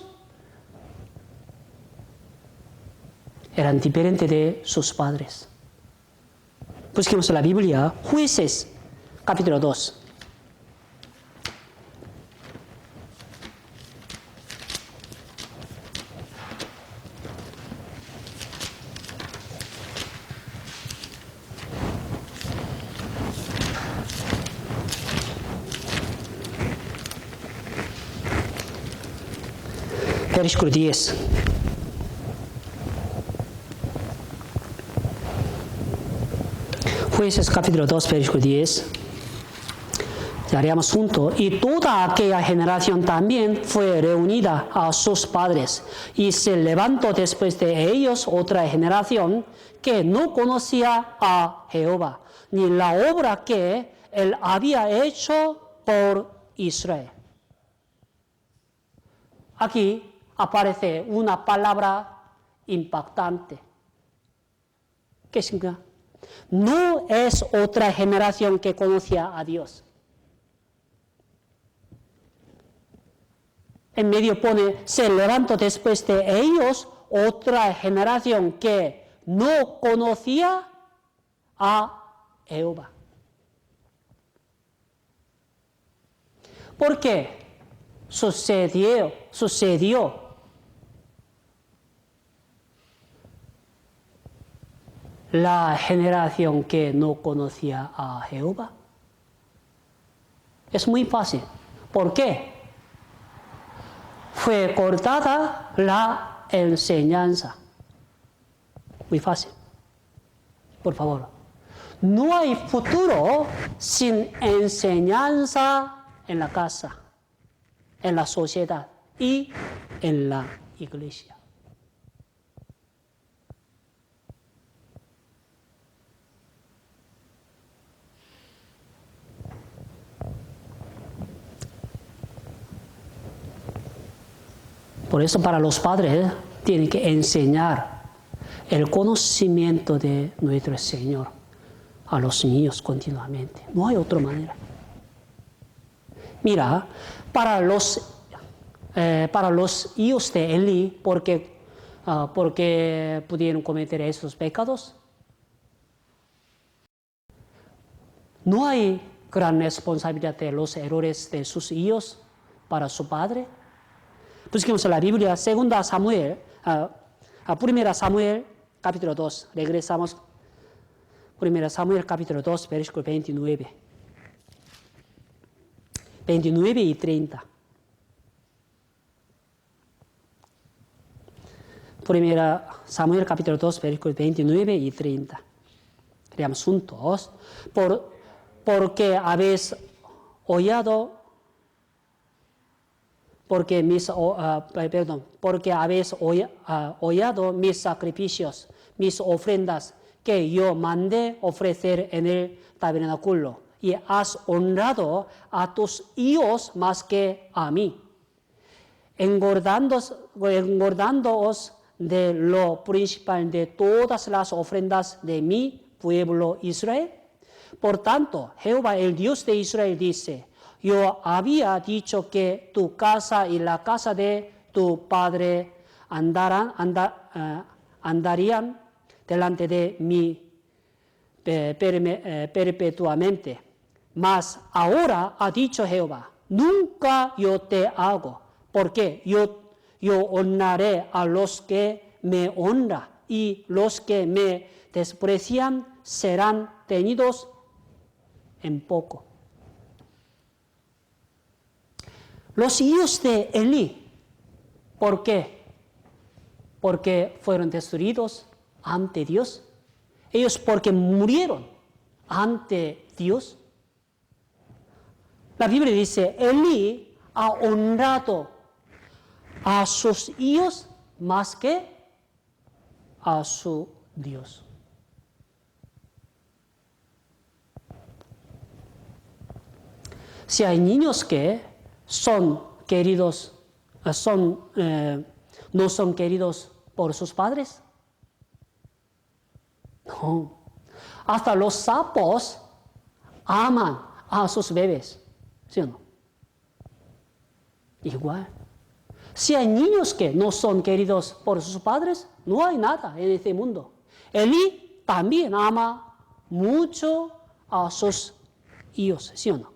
eran diferentes de sus padres. Busquemos la Biblia, Jueces, capítulo 2. Versículo 10. Jueces capítulo 2, versículo 10. Leamos juntos. Y toda aquella generación también fue reunida a sus padres. Y se levantó después de ellos otra generación que no conocía a Jehová, ni la obra que él había hecho por Israel. Aquí aparece una palabra impactante. ¿Qué significa? No es otra generación que conocía a Dios. En medio pone, se levantó después de ellos otra generación que no conocía a Jehová. ¿Por qué? Sucedió la generación que no conocía a Jehová. Es muy fácil. ¿Por qué? Fue cortada la enseñanza. Muy fácil. Por favor. No hay futuro sin enseñanza en la casa, en la sociedad y en la iglesia. Por eso para los padres tienen que enseñar el conocimiento de nuestro Señor a los niños continuamente. No hay otra manera. Mira, para los hijos de Elí, porque pudieron cometer esos pecados, no hay gran responsabilidad de los errores de sus hijos para su padre. Busquemos la Biblia, 2 Samuel, 1 Samuel, capítulo 2. Regresamos. 1 Samuel, capítulo 2, versículo 29. 29 y 30. 1 Samuel, capítulo 2, versículo 29 y 30. Leamos juntos. Porque habéis hollado mis sacrificios, mis ofrendas que yo mandé ofrecer en el tabernáculo, y has honrado a tus hijos más que a mí, engordándoos de lo principal de todas las ofrendas de mi pueblo Israel. Por tanto, Jehová, el Dios de Israel, dice: yo había dicho que tu casa y la casa de tu padre andarían delante de mí perpetuamente. Mas ahora ha dicho Jehová, nunca yo te hago, porque yo honraré a los que me honran, y los que me desprecian serán tenidos en poco. Los hijos de Elí, ¿por qué? Porque fueron destruidos ante Dios. Ellos porque murieron ante Dios. La Biblia dice, Elí ha honrado a sus hijos más que a su Dios. Si hay niños que son queridos, no son queridos por sus padres, no. Hasta los sapos aman a sus bebés, ¿sí o no? Igual. Si hay niños que no son queridos por sus padres, no hay nada en este mundo. Elí también ama mucho a sus hijos, ¿sí o no?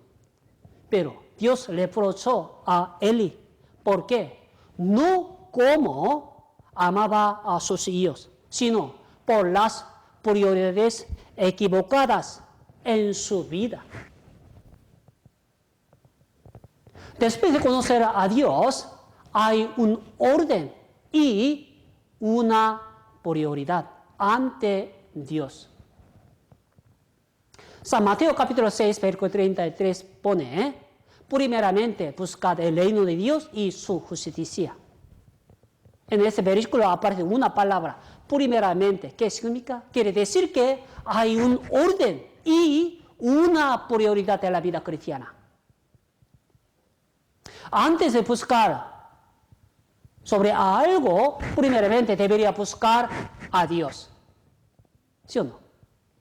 Pero Dios le reprochó a Elí. ¿Por qué? No como amaba a sus hijos, sino por las prioridades equivocadas en su vida. Después de conocer a Dios, hay un orden y una prioridad ante Dios. San Mateo capítulo 6, versículo 33 pone, primeramente buscad el reino de Dios y su justicia. En este versículo aparece una palabra, primeramente. ¿Qué significa? Quiere decir que hay un orden y una prioridad de la vida cristiana. Antes de buscar sobre algo, primeramente debería buscar a Dios. ¿Sí o no?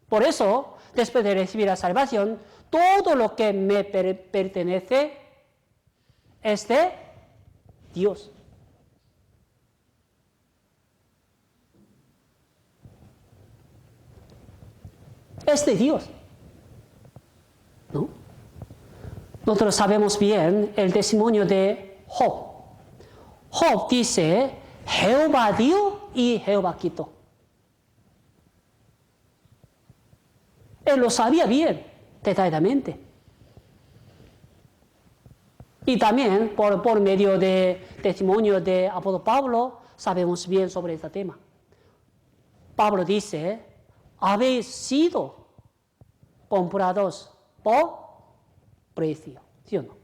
Por eso, después de recibir la salvación, todo lo que me pertenece es de Dios. Es de Dios. ¿No? Nosotros sabemos bien el testimonio de Job. Job dice, Jehová dio y Jehová quitó. Él lo sabía bien, detalladamente. Y también por medio de testimonio de apóstol Pablo, sabemos bien sobre este tema. Pablo dice, habéis sido comprados por precio, ¿sí o no?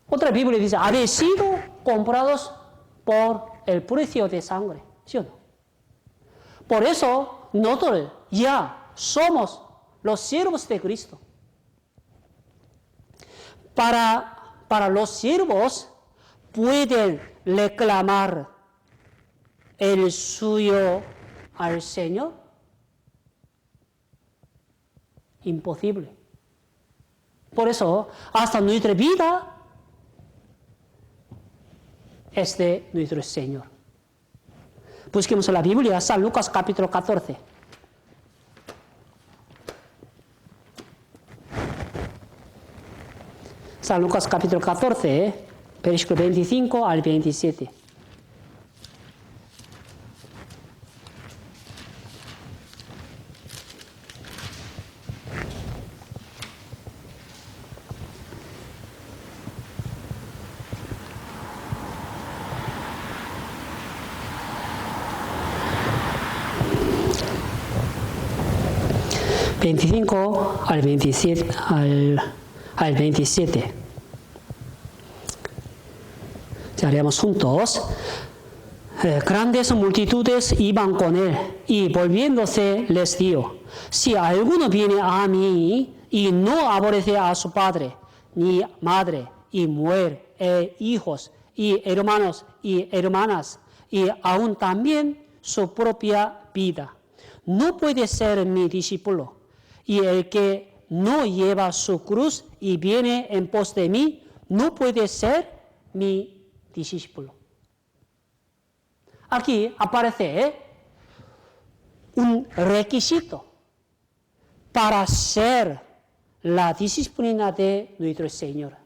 Otra Biblia dice, habéis sido comprados por el precio de sangre, ¿sí o no? Por eso nosotros ya somos los siervos de Cristo. Para los siervos pueden reclamar el suyo al Señor. Imposible. Por eso, hasta nuestra vida es de nuestro Señor. Busquemos en la Biblia, San Lucas capítulo 14. San Lucas capítulo 14, versículo 25 al 27. Al 27. Haremos juntos. Grandes multitudes iban con él, y volviéndose les dijo, si alguno viene a mí y no aborrece a su padre, ni madre, y mujer, e hijos, y hermanos, y hermanas, y aún también su propia vida, no puede ser mi discípulo. y el que no lleva su cruz y viene en pos de mí, no puede ser mi discípulo. Aquí aparece un requisito para ser la disciplina de nuestro Señor.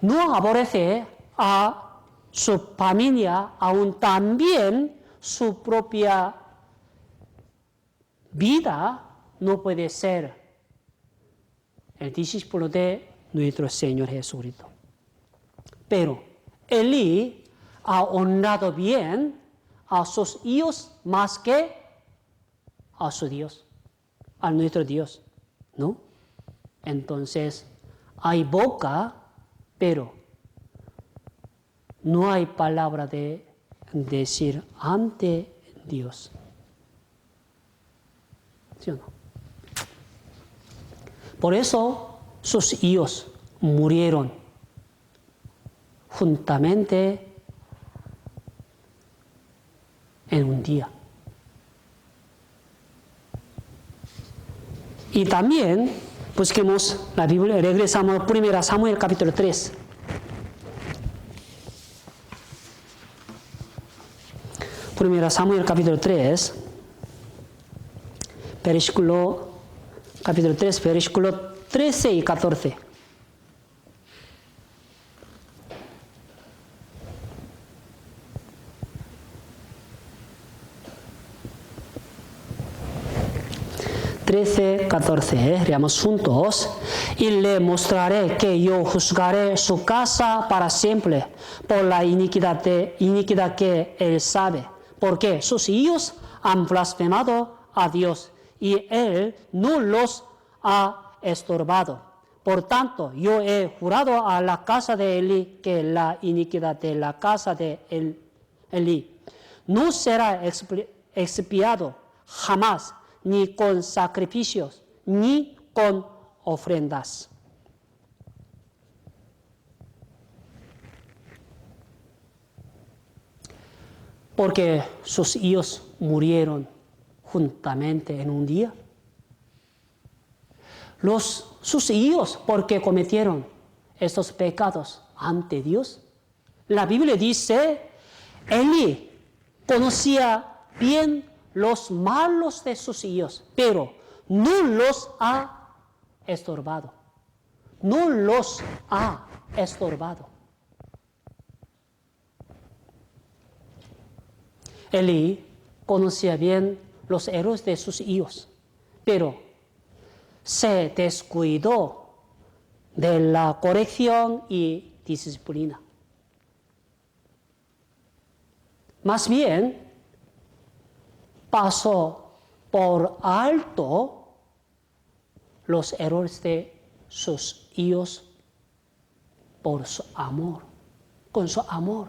No aborrece a su familia, aún también su propia vida no puede ser el discípulo de nuestro Señor Jesucristo. Pero Elí ha honrado bien a sus hijos más que a su Dios, a nuestro Dios, ¿no? Entonces, hay boca, pero no hay palabra de decir ante Dios. ¿Sí o no? Por eso sus hijos murieron juntamente en un día. Y también busquemos la Biblia, regresamos a 1 Samuel capítulo 3. 1 Samuel capítulo 3, capítulo 3, versículo 13 y 14. Leamos juntos. Y le mostraré que yo juzgaré su casa para siempre por la iniquidad que él sabe, porque sus hijos han blasfemado a Dios y él no los ha estorbado. Por tanto, yo he jurado a la casa de Elí que la iniquidad de la casa de Elí no será expiado jamás, ni con sacrificios, ni con ofrendas. Porque sus hijos murieron juntamente en un día. Sus hijos, porque cometieron estos pecados ante Dios. La Biblia dice, Elí conocía bien los malos de sus hijos, pero no los ha estorbado. No los ha estorbado. Elí conocía bien los errores de sus hijos, pero se descuidó de la corrección y disciplina. Más bien, pasó por alto los errores de sus hijos por su amor, con su amor.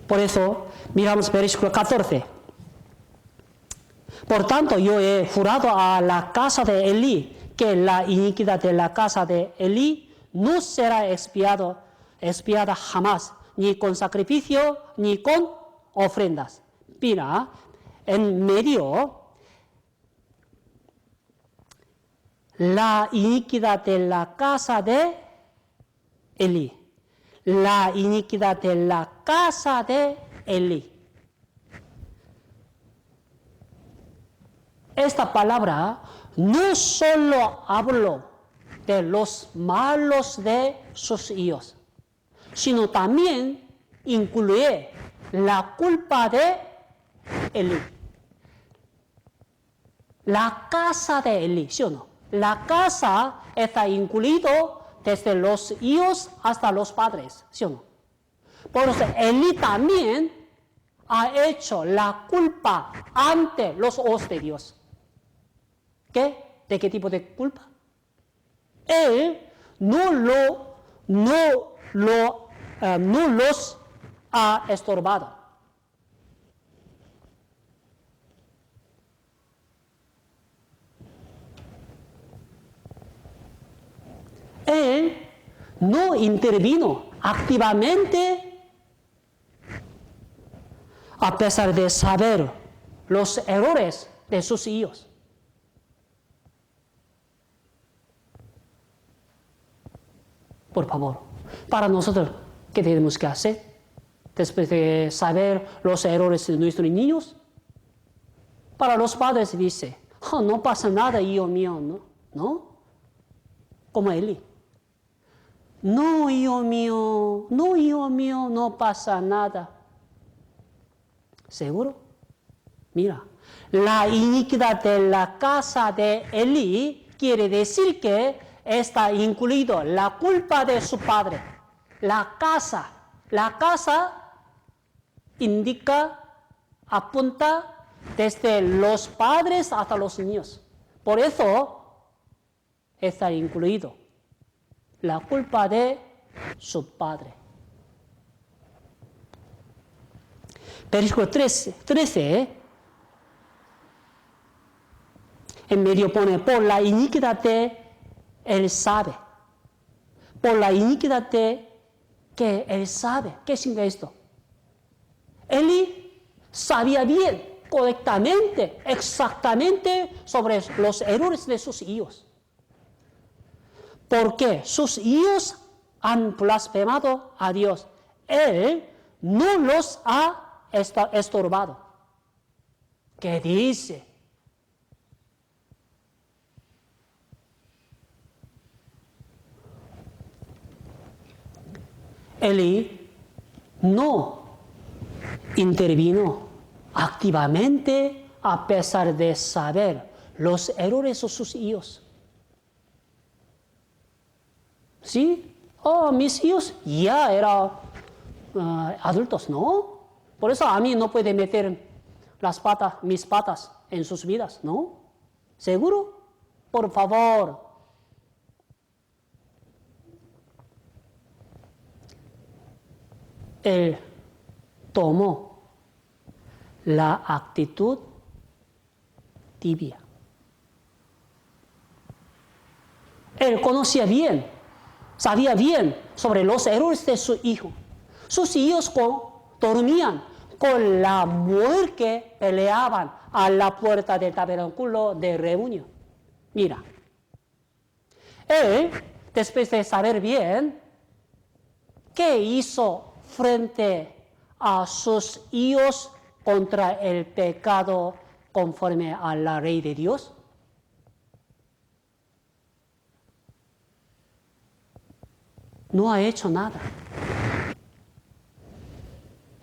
Por eso, miramos versículo 14. Por tanto, yo he jurado a la casa de Elí que la iniquidad de la casa de Elí no será expiada jamás, ni con sacrificio, ni con ofrendas. Mira, en medio, la iniquidad de la casa de Elí. La iniquidad de la casa de Elí. Esta palabra no solo habló de los malos de sus hijos, sino también incluye la culpa de Elí. La casa de Elí, ¿sí o no? La casa está incluido desde los hijos hasta los padres, ¿sí o no? Por eso Elí también ha hecho la culpa ante los ojos de Dios. ¿Qué? ¿De qué tipo de culpa? Él no los ha estorbado. Él no intervino activamente a pesar de saber los errores de sus hijos. Por favor, para nosotros, ¿qué tenemos que hacer? Después de saber los errores de nuestros niños, para los padres dice, oh, no pasa nada, hijo mío, ¿no? Como Eli. No, hijo mío, no pasa nada. ¿Seguro? Mira, la iniquidad de la casa de Eli quiere decir que está incluido la culpa de su padre. La casa indica, apunta desde los padres hasta los niños. Por eso está incluido la culpa de su padre. Versículo 13, en medio pone, por la iniquidad de él sabe. Por la iniquidad de que él sabe. ¿Qué significa esto? Eli sabía bien, correctamente, exactamente sobre los errores de sus hijos. Porque sus hijos han blasfemado a Dios. Él no los ha estorbado. ¿Qué dice? Eli no intervino activamente a pesar de saber los errores de sus hijos. ¿Sí? Oh, mis hijos ya eran adultos, ¿no? Por eso a mí no puede meter mis patas en sus vidas, ¿no? ¿Seguro? Por favor. Él tomó la actitud tibia. Él conocía bien, sabía bien sobre los errores de su hijo. Sus hijos dormían con la mujer que peleaban a la puerta del tabernáculo de reunión. Mira, él, después de saber bien, ¿qué hizo frente a sus hijos contra el pecado conforme a la ley de Dios? No ha hecho nada.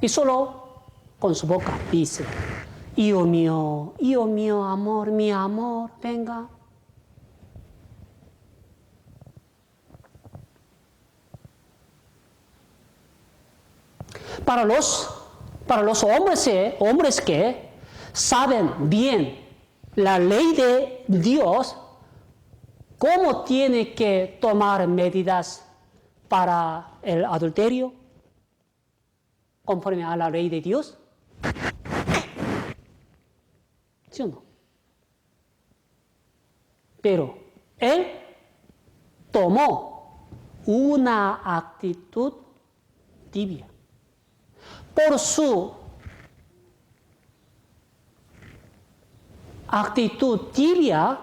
Y solo con su boca dice, hijo mío, amor, mi amor, venga. Para los hombres que saben bien la ley de Dios, ¿cómo tiene que tomar medidas para el adulterio conforme a la ley de Dios? ¿Sí o no? Pero él tomó una actitud tibia. Por su actitud tibia,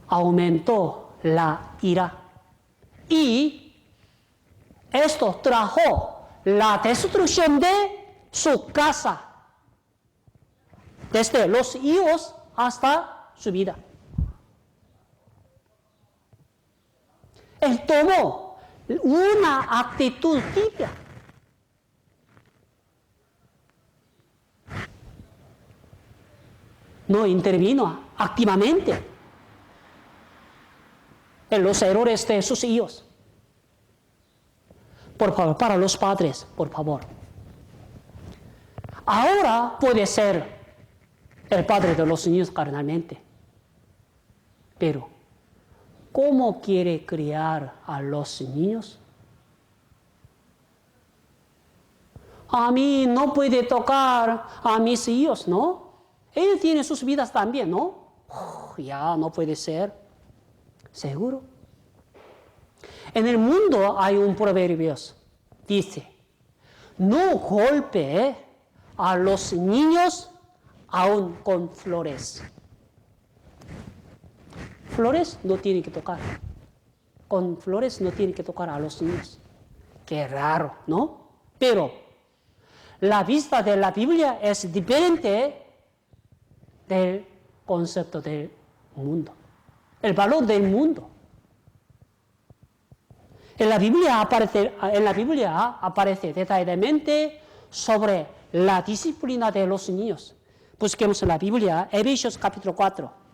aumentó la ira. Y esto trajo la destrucción de su casa, desde los hijos hasta su vida. Él tomó una actitud tibia. No intervino activamente en los errores de sus hijos. Por favor, para los padres, por favor. Ahora puede ser el padre de los niños carnalmente. Pero, ¿cómo quiere criar a los niños? A mí no puede tocar a mis hijos, ¿no? Ellos tienen sus vidas también, ¿no? Ya no puede ser. ¿Seguro? En el mundo hay un proverbio, dice, no golpee a los niños aún con flores. Flores no tiene que tocar. Con flores no tiene que tocar a los niños. Qué raro, ¿no? Pero la vista de la Biblia es diferente del concepto del mundo, el valor del mundo. En la Biblia aparece detalladamente sobre la disciplina de los niños. Busquemos en la Biblia, Efesios capítulo 4.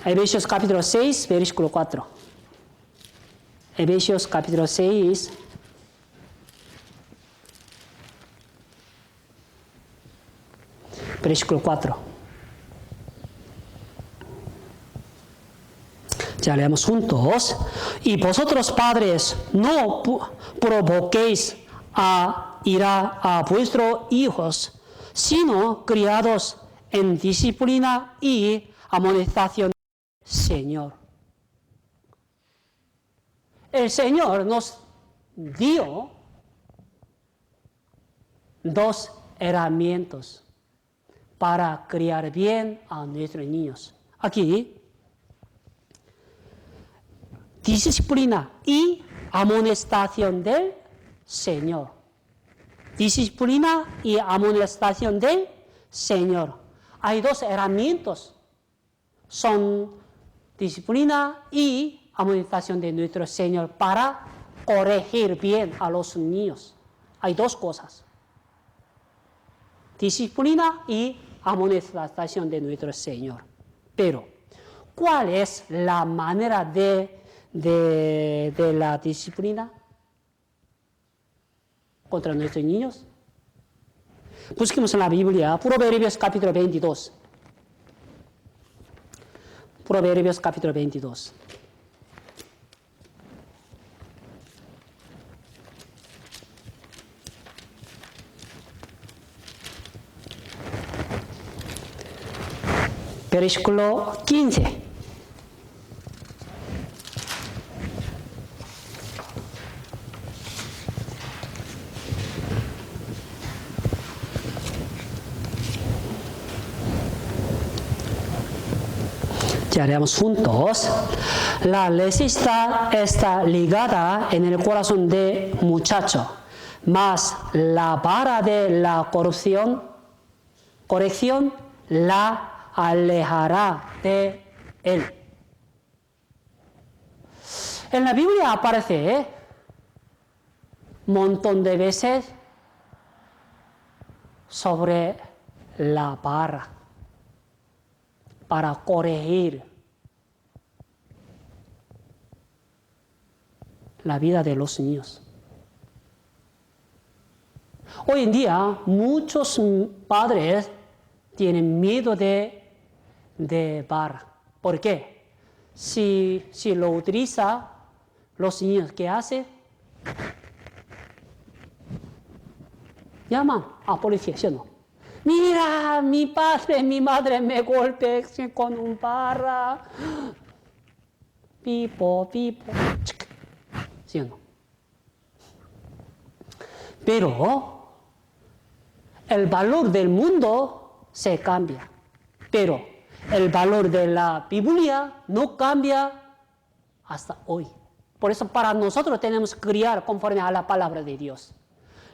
Efesios capítulo 6, versículo 4. Efesios capítulo 6, versículo 4. Ya leemos juntos. Y vosotros, padres, no provoquéis a ira a vuestros hijos, sino criados en disciplina y amonestación del Señor. El Señor nos dio dos herramientas para criar bien a nuestros niños. Aquí, disciplina y amonestación del Señor. Disciplina y amonestación del Señor. Hay dos herramientas. Son disciplina y amonestación de nuestro Señor para corregir bien a los niños. Hay dos cosas. Disciplina y amonestación de nuestro Señor. Pero, ¿cuál es la manera de la disciplina contra nuestros niños? Busquemos en la Biblia, Proverbios capítulo 22. Proverbios capítulo 22. Versículo 15. Ya haremos juntos. La necesidad está ligada en el corazón del muchacho, mas la vara de la corrección la alejará de él. En la Biblia aparece un montón de veces sobre la vara para corregir la vida de los niños. Hoy en día muchos padres tienen miedo de vara. ¿Por qué? Si lo utiliza, los niños, ¿qué hacen? Llaman a policía, ¿sí o no? Mira, mi padre, mi madre me golpean con un vara. Pipo, pipo. ¿Sí o no? Pero el valor del mundo se cambia. Pero el valor de la Biblia no cambia hasta hoy. Por eso para nosotros tenemos que criar conforme a la palabra de Dios.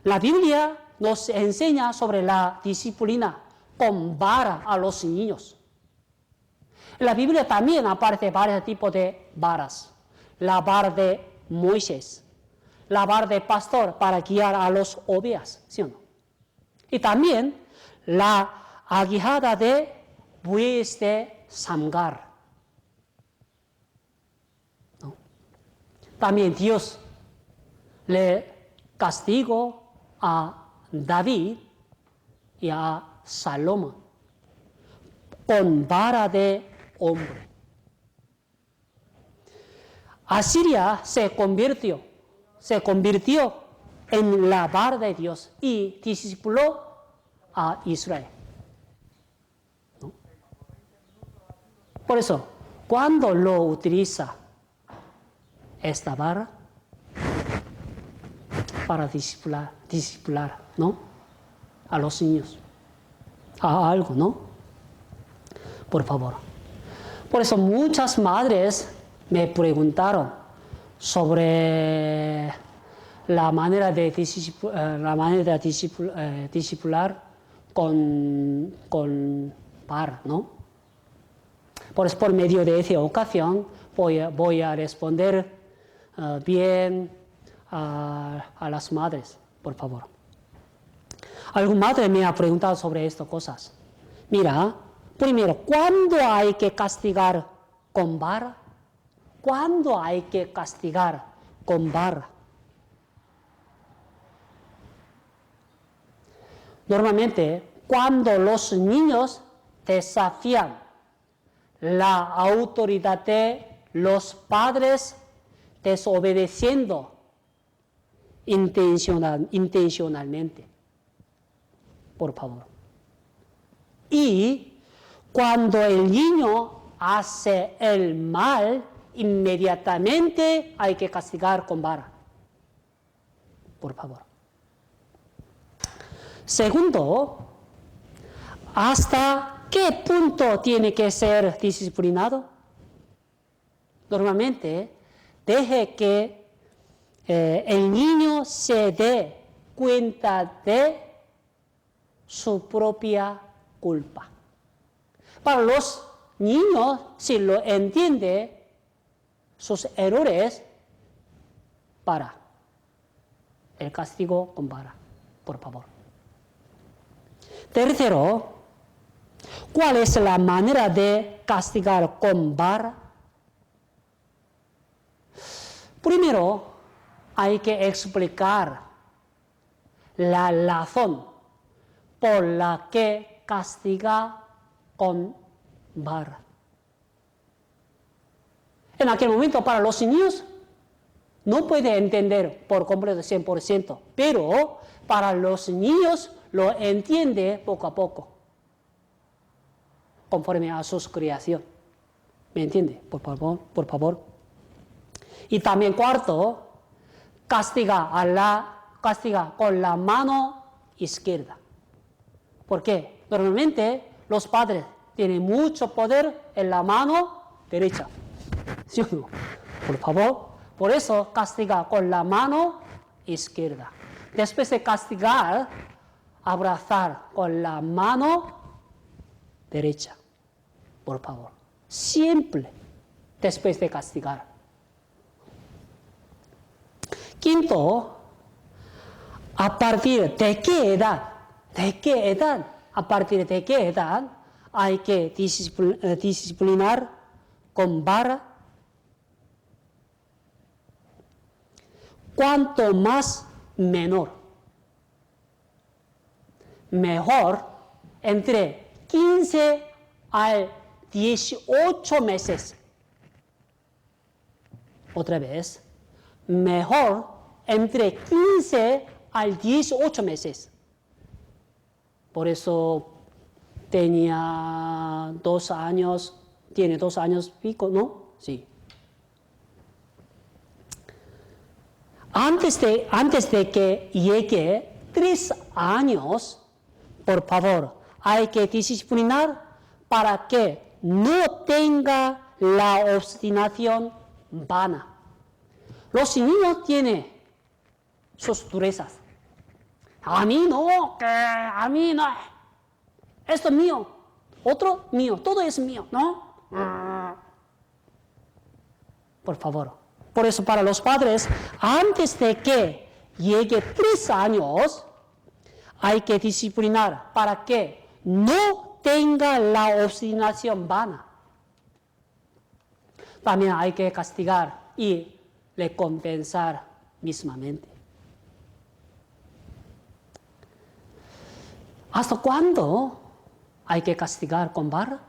La Biblia nos enseña sobre la disciplina con vara a los niños. En la Biblia también aparece varios tipos de varas. La vara de Moisés, la vara de pastor para guiar a los ovejas, ¿sí o no? Y también la aguijada de bueyes de Samgar. ¿No? También Dios le castigó a David y a Salomón con vara de hombre. Asiria se convirtió en la vara de Dios y discipuló a Israel. ¿No? Por eso, ¿cuándo lo utiliza esta vara? Para disciplinar, ¿no? A los niños. A algo, ¿no? Por favor. Por eso muchas madres me preguntaron sobre la manera de disciplinar con vara, ¿no? Por eso, por medio de esa ocasión, voy a responder bien a las madres, por favor. Alguna madre me ha preguntado sobre estas cosas. Mira, primero, ¿cuándo hay que castigar con vara? ¿Cuándo hay que castigar con vara? Normalmente, cuando los niños desafían la autoridad de los padres desobedeciendo intencionalmente. Por favor. Y cuando el niño hace el mal, inmediatamente hay que castigar con vara. Por favor. Segundo, ¿hasta qué punto tiene que ser disciplinado? Normalmente, deje que el niño se dé cuenta de su propia culpa. Para los niños, si lo entiende, sus errores, para el castigo con vara, por favor. Tercero, ¿cuál es la manera de castigar con vara? Primero, hay que explicar la razón por la que castiga con vara. En aquel momento, para los niños, no puede entender por completo 100%, pero para los niños lo entiende poco a poco, conforme a su creación. ¿Me entiende? Por favor. Y también cuarto, castiga con la mano izquierda. ¿Por qué? Normalmente los padres tienen mucho poder en la mano derecha. ¿Sí o no? Por favor. Por eso castiga con la mano izquierda. Después de castigar, abrazar con la mano derecha. Por favor. Siempre después de castigar. Quinto, ¿a partir de qué edad? ¿A partir de qué edad hay que disciplinar con vara? Cuanto más menor, mejor, entre 15 a 18 meses. Otra vez, mejor entre 15 a 18 meses. Por eso tiene 2 años pico, ¿no? Sí. Antes de que llegue 3 años, por favor, hay que disciplinar para que no tenga la obstinación vana. Los niños tienen sus durezas. A mí no. Esto es mío. Otro mío. Todo es mío, ¿no? Por favor. Por eso para los padres, antes de que llegue 3 años, hay que disciplinar para que no tenga la obstinación vana. También hay que castigar y recompensar mismamente. ¿Hasta cuándo hay que castigar con vara?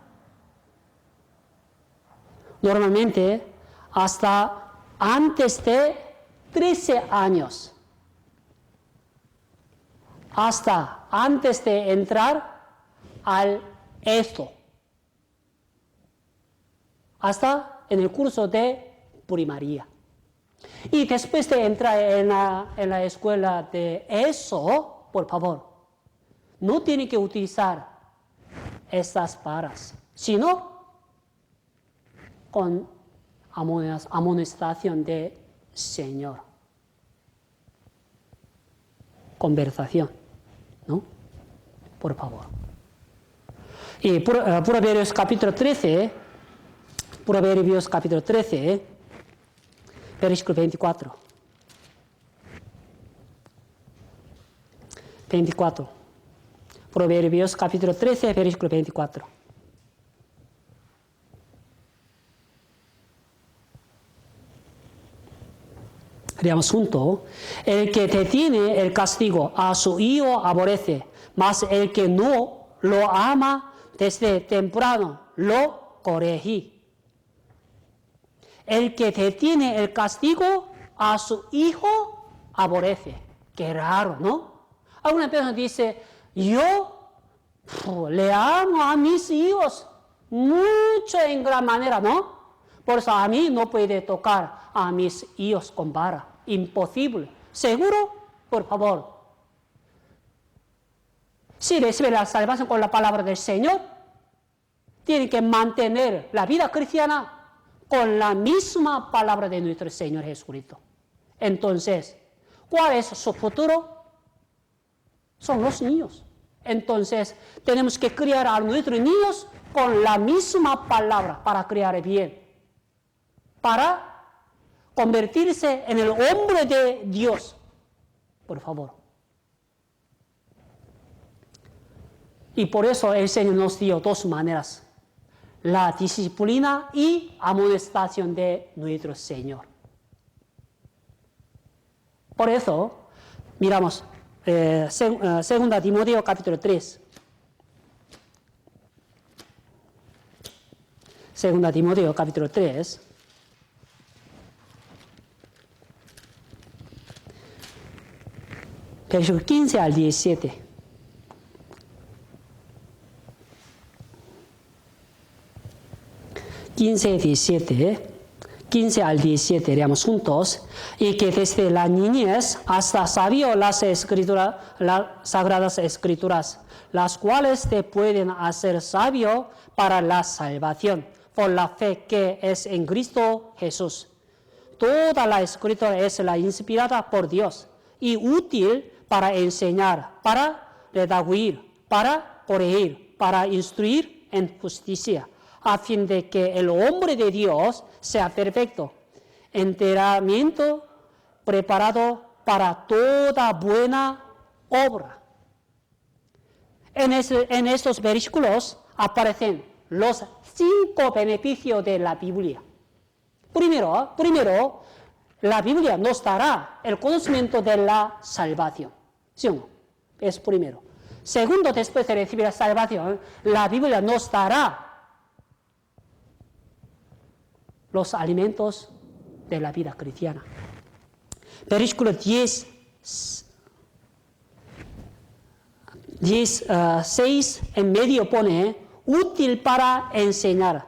Normalmente hasta antes de 13 años. Hasta antes de entrar al ESO. hasta en el curso de primaria. Y después de entrar en la escuela de eso, por favor, no tiene que utilizar estas palabras, sino con amonestación de Señor. Conversación, ¿no? Por favor. Y Proverbios capítulo 13, versículo 24. 24. Proverbios capítulo 13, versículo 24. Leamos juntos. El que detiene el castigo a su hijo aborrece, mas el que no lo ama desde temprano lo corregí. El que detiene el castigo a su hijo aborrece. Qué raro, ¿no? Alguna persona dice, yo le amo a mis hijos mucho en gran manera, ¿no? Por eso a mí no puede tocar a mis hijos con vara. Imposible. ¿Seguro? Por favor. Si recibe la salvación con la palabra del Señor, tiene que mantener la vida cristiana con la misma palabra de nuestro Señor Jesucristo. Entonces, ¿cuál es su futuro? Son los niños. Entonces, tenemos que criar a nuestros niños con la misma palabra para criar bien, para convertirse en el hombre de Dios. Por favor. Y por eso el Señor nos dio dos maneras: la disciplina y amonestación de nuestro Señor. Por eso, miramos 2 Timoteo capítulo 3. 2 Timoteo capítulo 3. Versículo 15 al 17. Quince al 17, leamos juntos. Y que desde la niñez hasta sabio las sagradas escrituras, las cuales te pueden hacer sabio para la salvación, por la fe que es en Cristo Jesús. Toda la escritura es la inspirada por Dios y útil para enseñar, para redarguir, para corregir, para instruir en justicia, a fin de que el hombre de Dios sea perfecto, enteramente preparado para toda buena obra. En estos versículos aparecen los 5 beneficios de la Biblia. Primero, la Biblia nos dará el conocimiento de la salvación. ¿Sí o no? Es primero. Segundo, después de recibir la salvación, la Biblia nos dará los alimentos de la vida cristiana. Versículo 6 en medio pone útil para enseñar,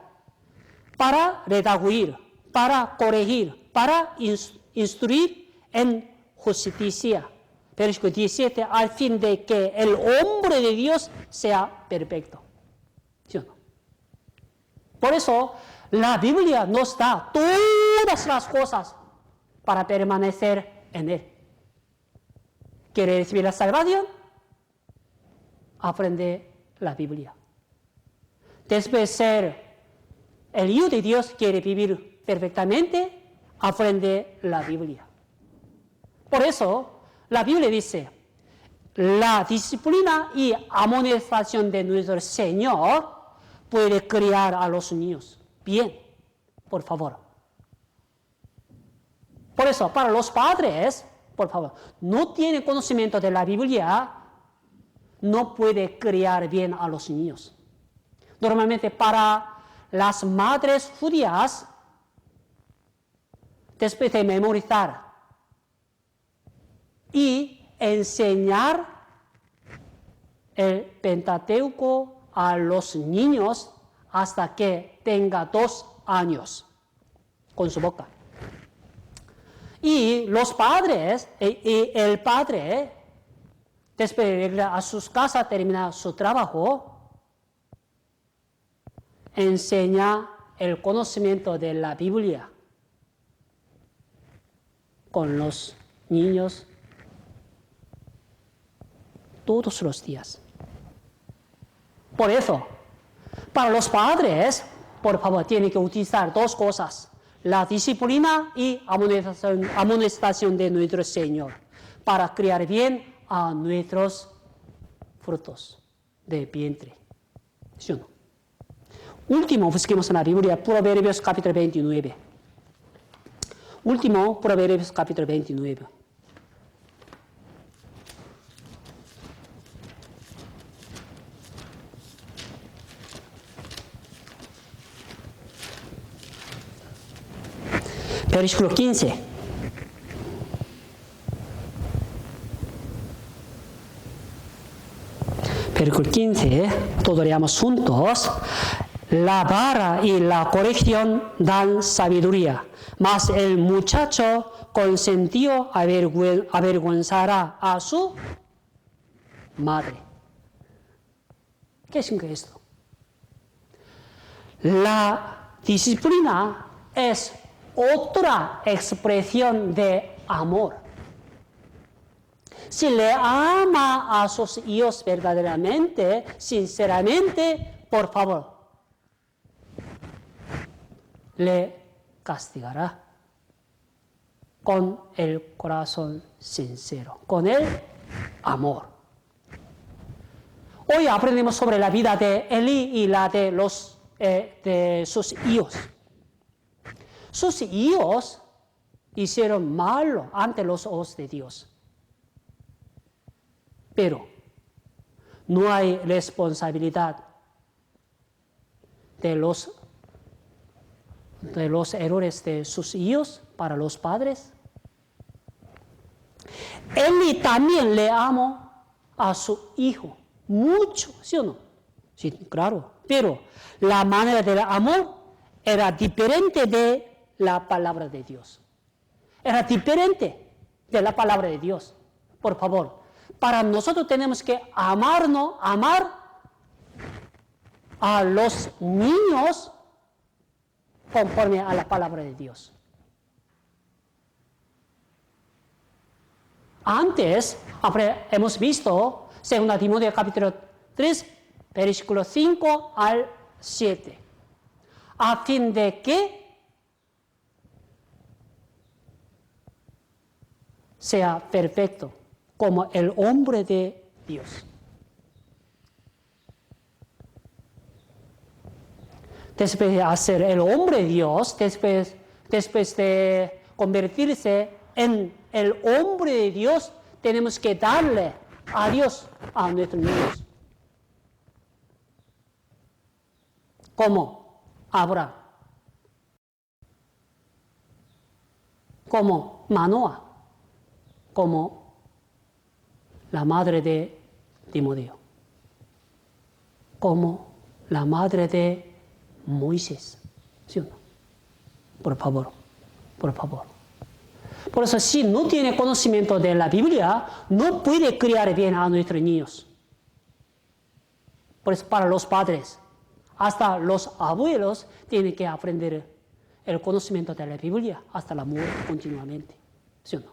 para redarguir, para corregir, para instruir en justicia. Versículo 17, al fin de que el hombre de Dios sea perfecto. ¿Sí o no? Por eso, la Biblia nos da todas las cosas para permanecer en Él. ¿Quiere recibir la salvación? Aprende la Biblia. Después de ser el hijo de Dios, quiere vivir perfectamente, aprende la Biblia. Por eso, la Biblia dice, la disciplina y amonestación de nuestro Señor puede criar a los niños. Bien, por favor. Por eso, para los padres, por favor, no tienen conocimiento de la Biblia, no puede criar bien a los niños. Normalmente para las madres judías, después de memorizar y enseñar el Pentateuco a los niños hasta que tenga 2 años con su boca. Y los padres, el padre, después de regresar a sus casas, termina su trabajo, enseña el conocimiento de la Biblia con los niños todos los días. Por eso, para los padres, por favor, tienen que utilizar dos cosas: la disciplina y amonestación de nuestro Señor para criar bien a nuestros frutos de vientre. ¿Sí o no? Último, busquemos en la Biblia, Proverbios capítulo 29. Último, Proverbios capítulo 29. Versículo 15. Versículo 15, todos leamos juntos. La vara y la corrección dan sabiduría, mas el muchacho consentido avergonzará a su madre. ¿Qué significa esto? La disciplina es otra expresión de amor. Si le ama a sus hijos verdaderamente, sinceramente, por favor, le castigará con el corazón sincero, con el amor. Hoy aprendemos sobre la vida de Elí y la de sus hijos. Sus hijos hicieron malo ante los ojos de Dios. Pero no hay responsabilidad de los errores de sus hijos para los padres. Él también le amó a su hijo mucho, ¿sí o no? Sí, claro. Pero la manera del amor era diferente de la palabra de Dios. Era diferente de la palabra de Dios. Por favor, para nosotros tenemos que amar a los niños conforme a la palabra de Dios. Antes hemos visto 2 Timoteo capítulo 3, versículo 5 al 7, a fin de que sea perfecto como el hombre de Dios. Después de hacer el hombre de Dios, después de convertirse en el hombre de Dios, tenemos que darle a Dios a nuestros niños. Como Abraham, como Manoah, como la madre de Timoteo, como la madre de Moisés. ¿Sí o no? Por favor, por favor. Por eso, si no tiene conocimiento de la Biblia, no puede criar bien a nuestros niños. Por eso, para los padres, hasta los abuelos tienen que aprender el conocimiento de la Biblia hasta la muerte continuamente. ¿Sí o no?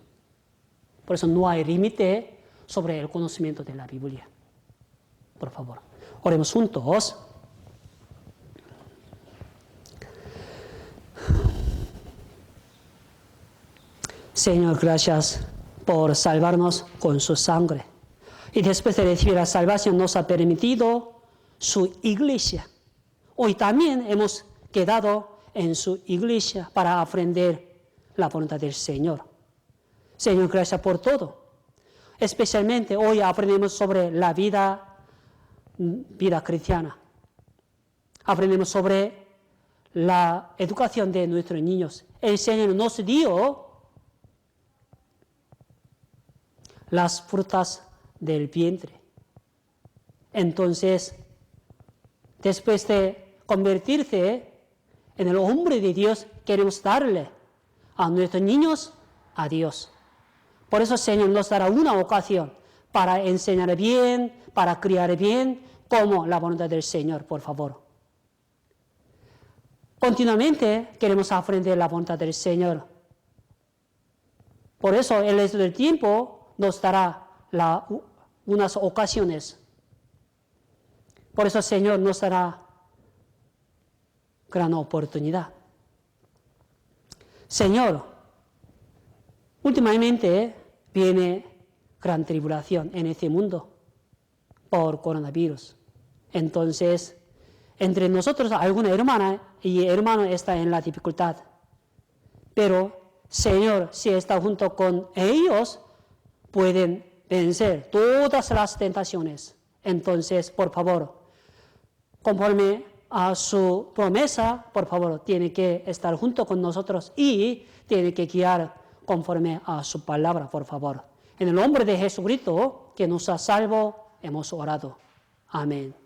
Por eso no hay límite sobre el conocimiento de la Biblia. Por favor, oremos juntos. Señor, gracias por salvarnos con su sangre. Y después de recibir la salvación nos ha permitido su iglesia. Hoy también hemos quedado en su iglesia para aprender la voluntad del Señor. Señor, gracias por todo. Especialmente hoy aprendemos sobre la vida cristiana. Aprendemos sobre la educación de nuestros niños. El Señor nos dio las frutas del vientre. Entonces, después de convertirse, En el hombre de Dios queremos darle a nuestros niños a Dios. Por eso el Señor nos dará una ocasión para enseñar bien, para criar bien, como la voluntad del Señor, por favor. Continuamente queremos aprender la voluntad del Señor. Por eso el resto del tiempo nos dará unas ocasiones. Por eso el Señor nos dará gran oportunidad. Señor, últimamente viene gran tribulación en este mundo por coronavirus. Entonces, entre nosotros alguna hermana y hermano está en la dificultad. Pero, Señor, si está junto con ellos, pueden vencer todas las tentaciones. Entonces, por favor, conforme a su promesa, por favor, tiene que estar junto con nosotros y tiene que guiar conforme a su palabra, por favor. En el nombre de Jesucristo, que nos ha salvo, hemos orado. Amén.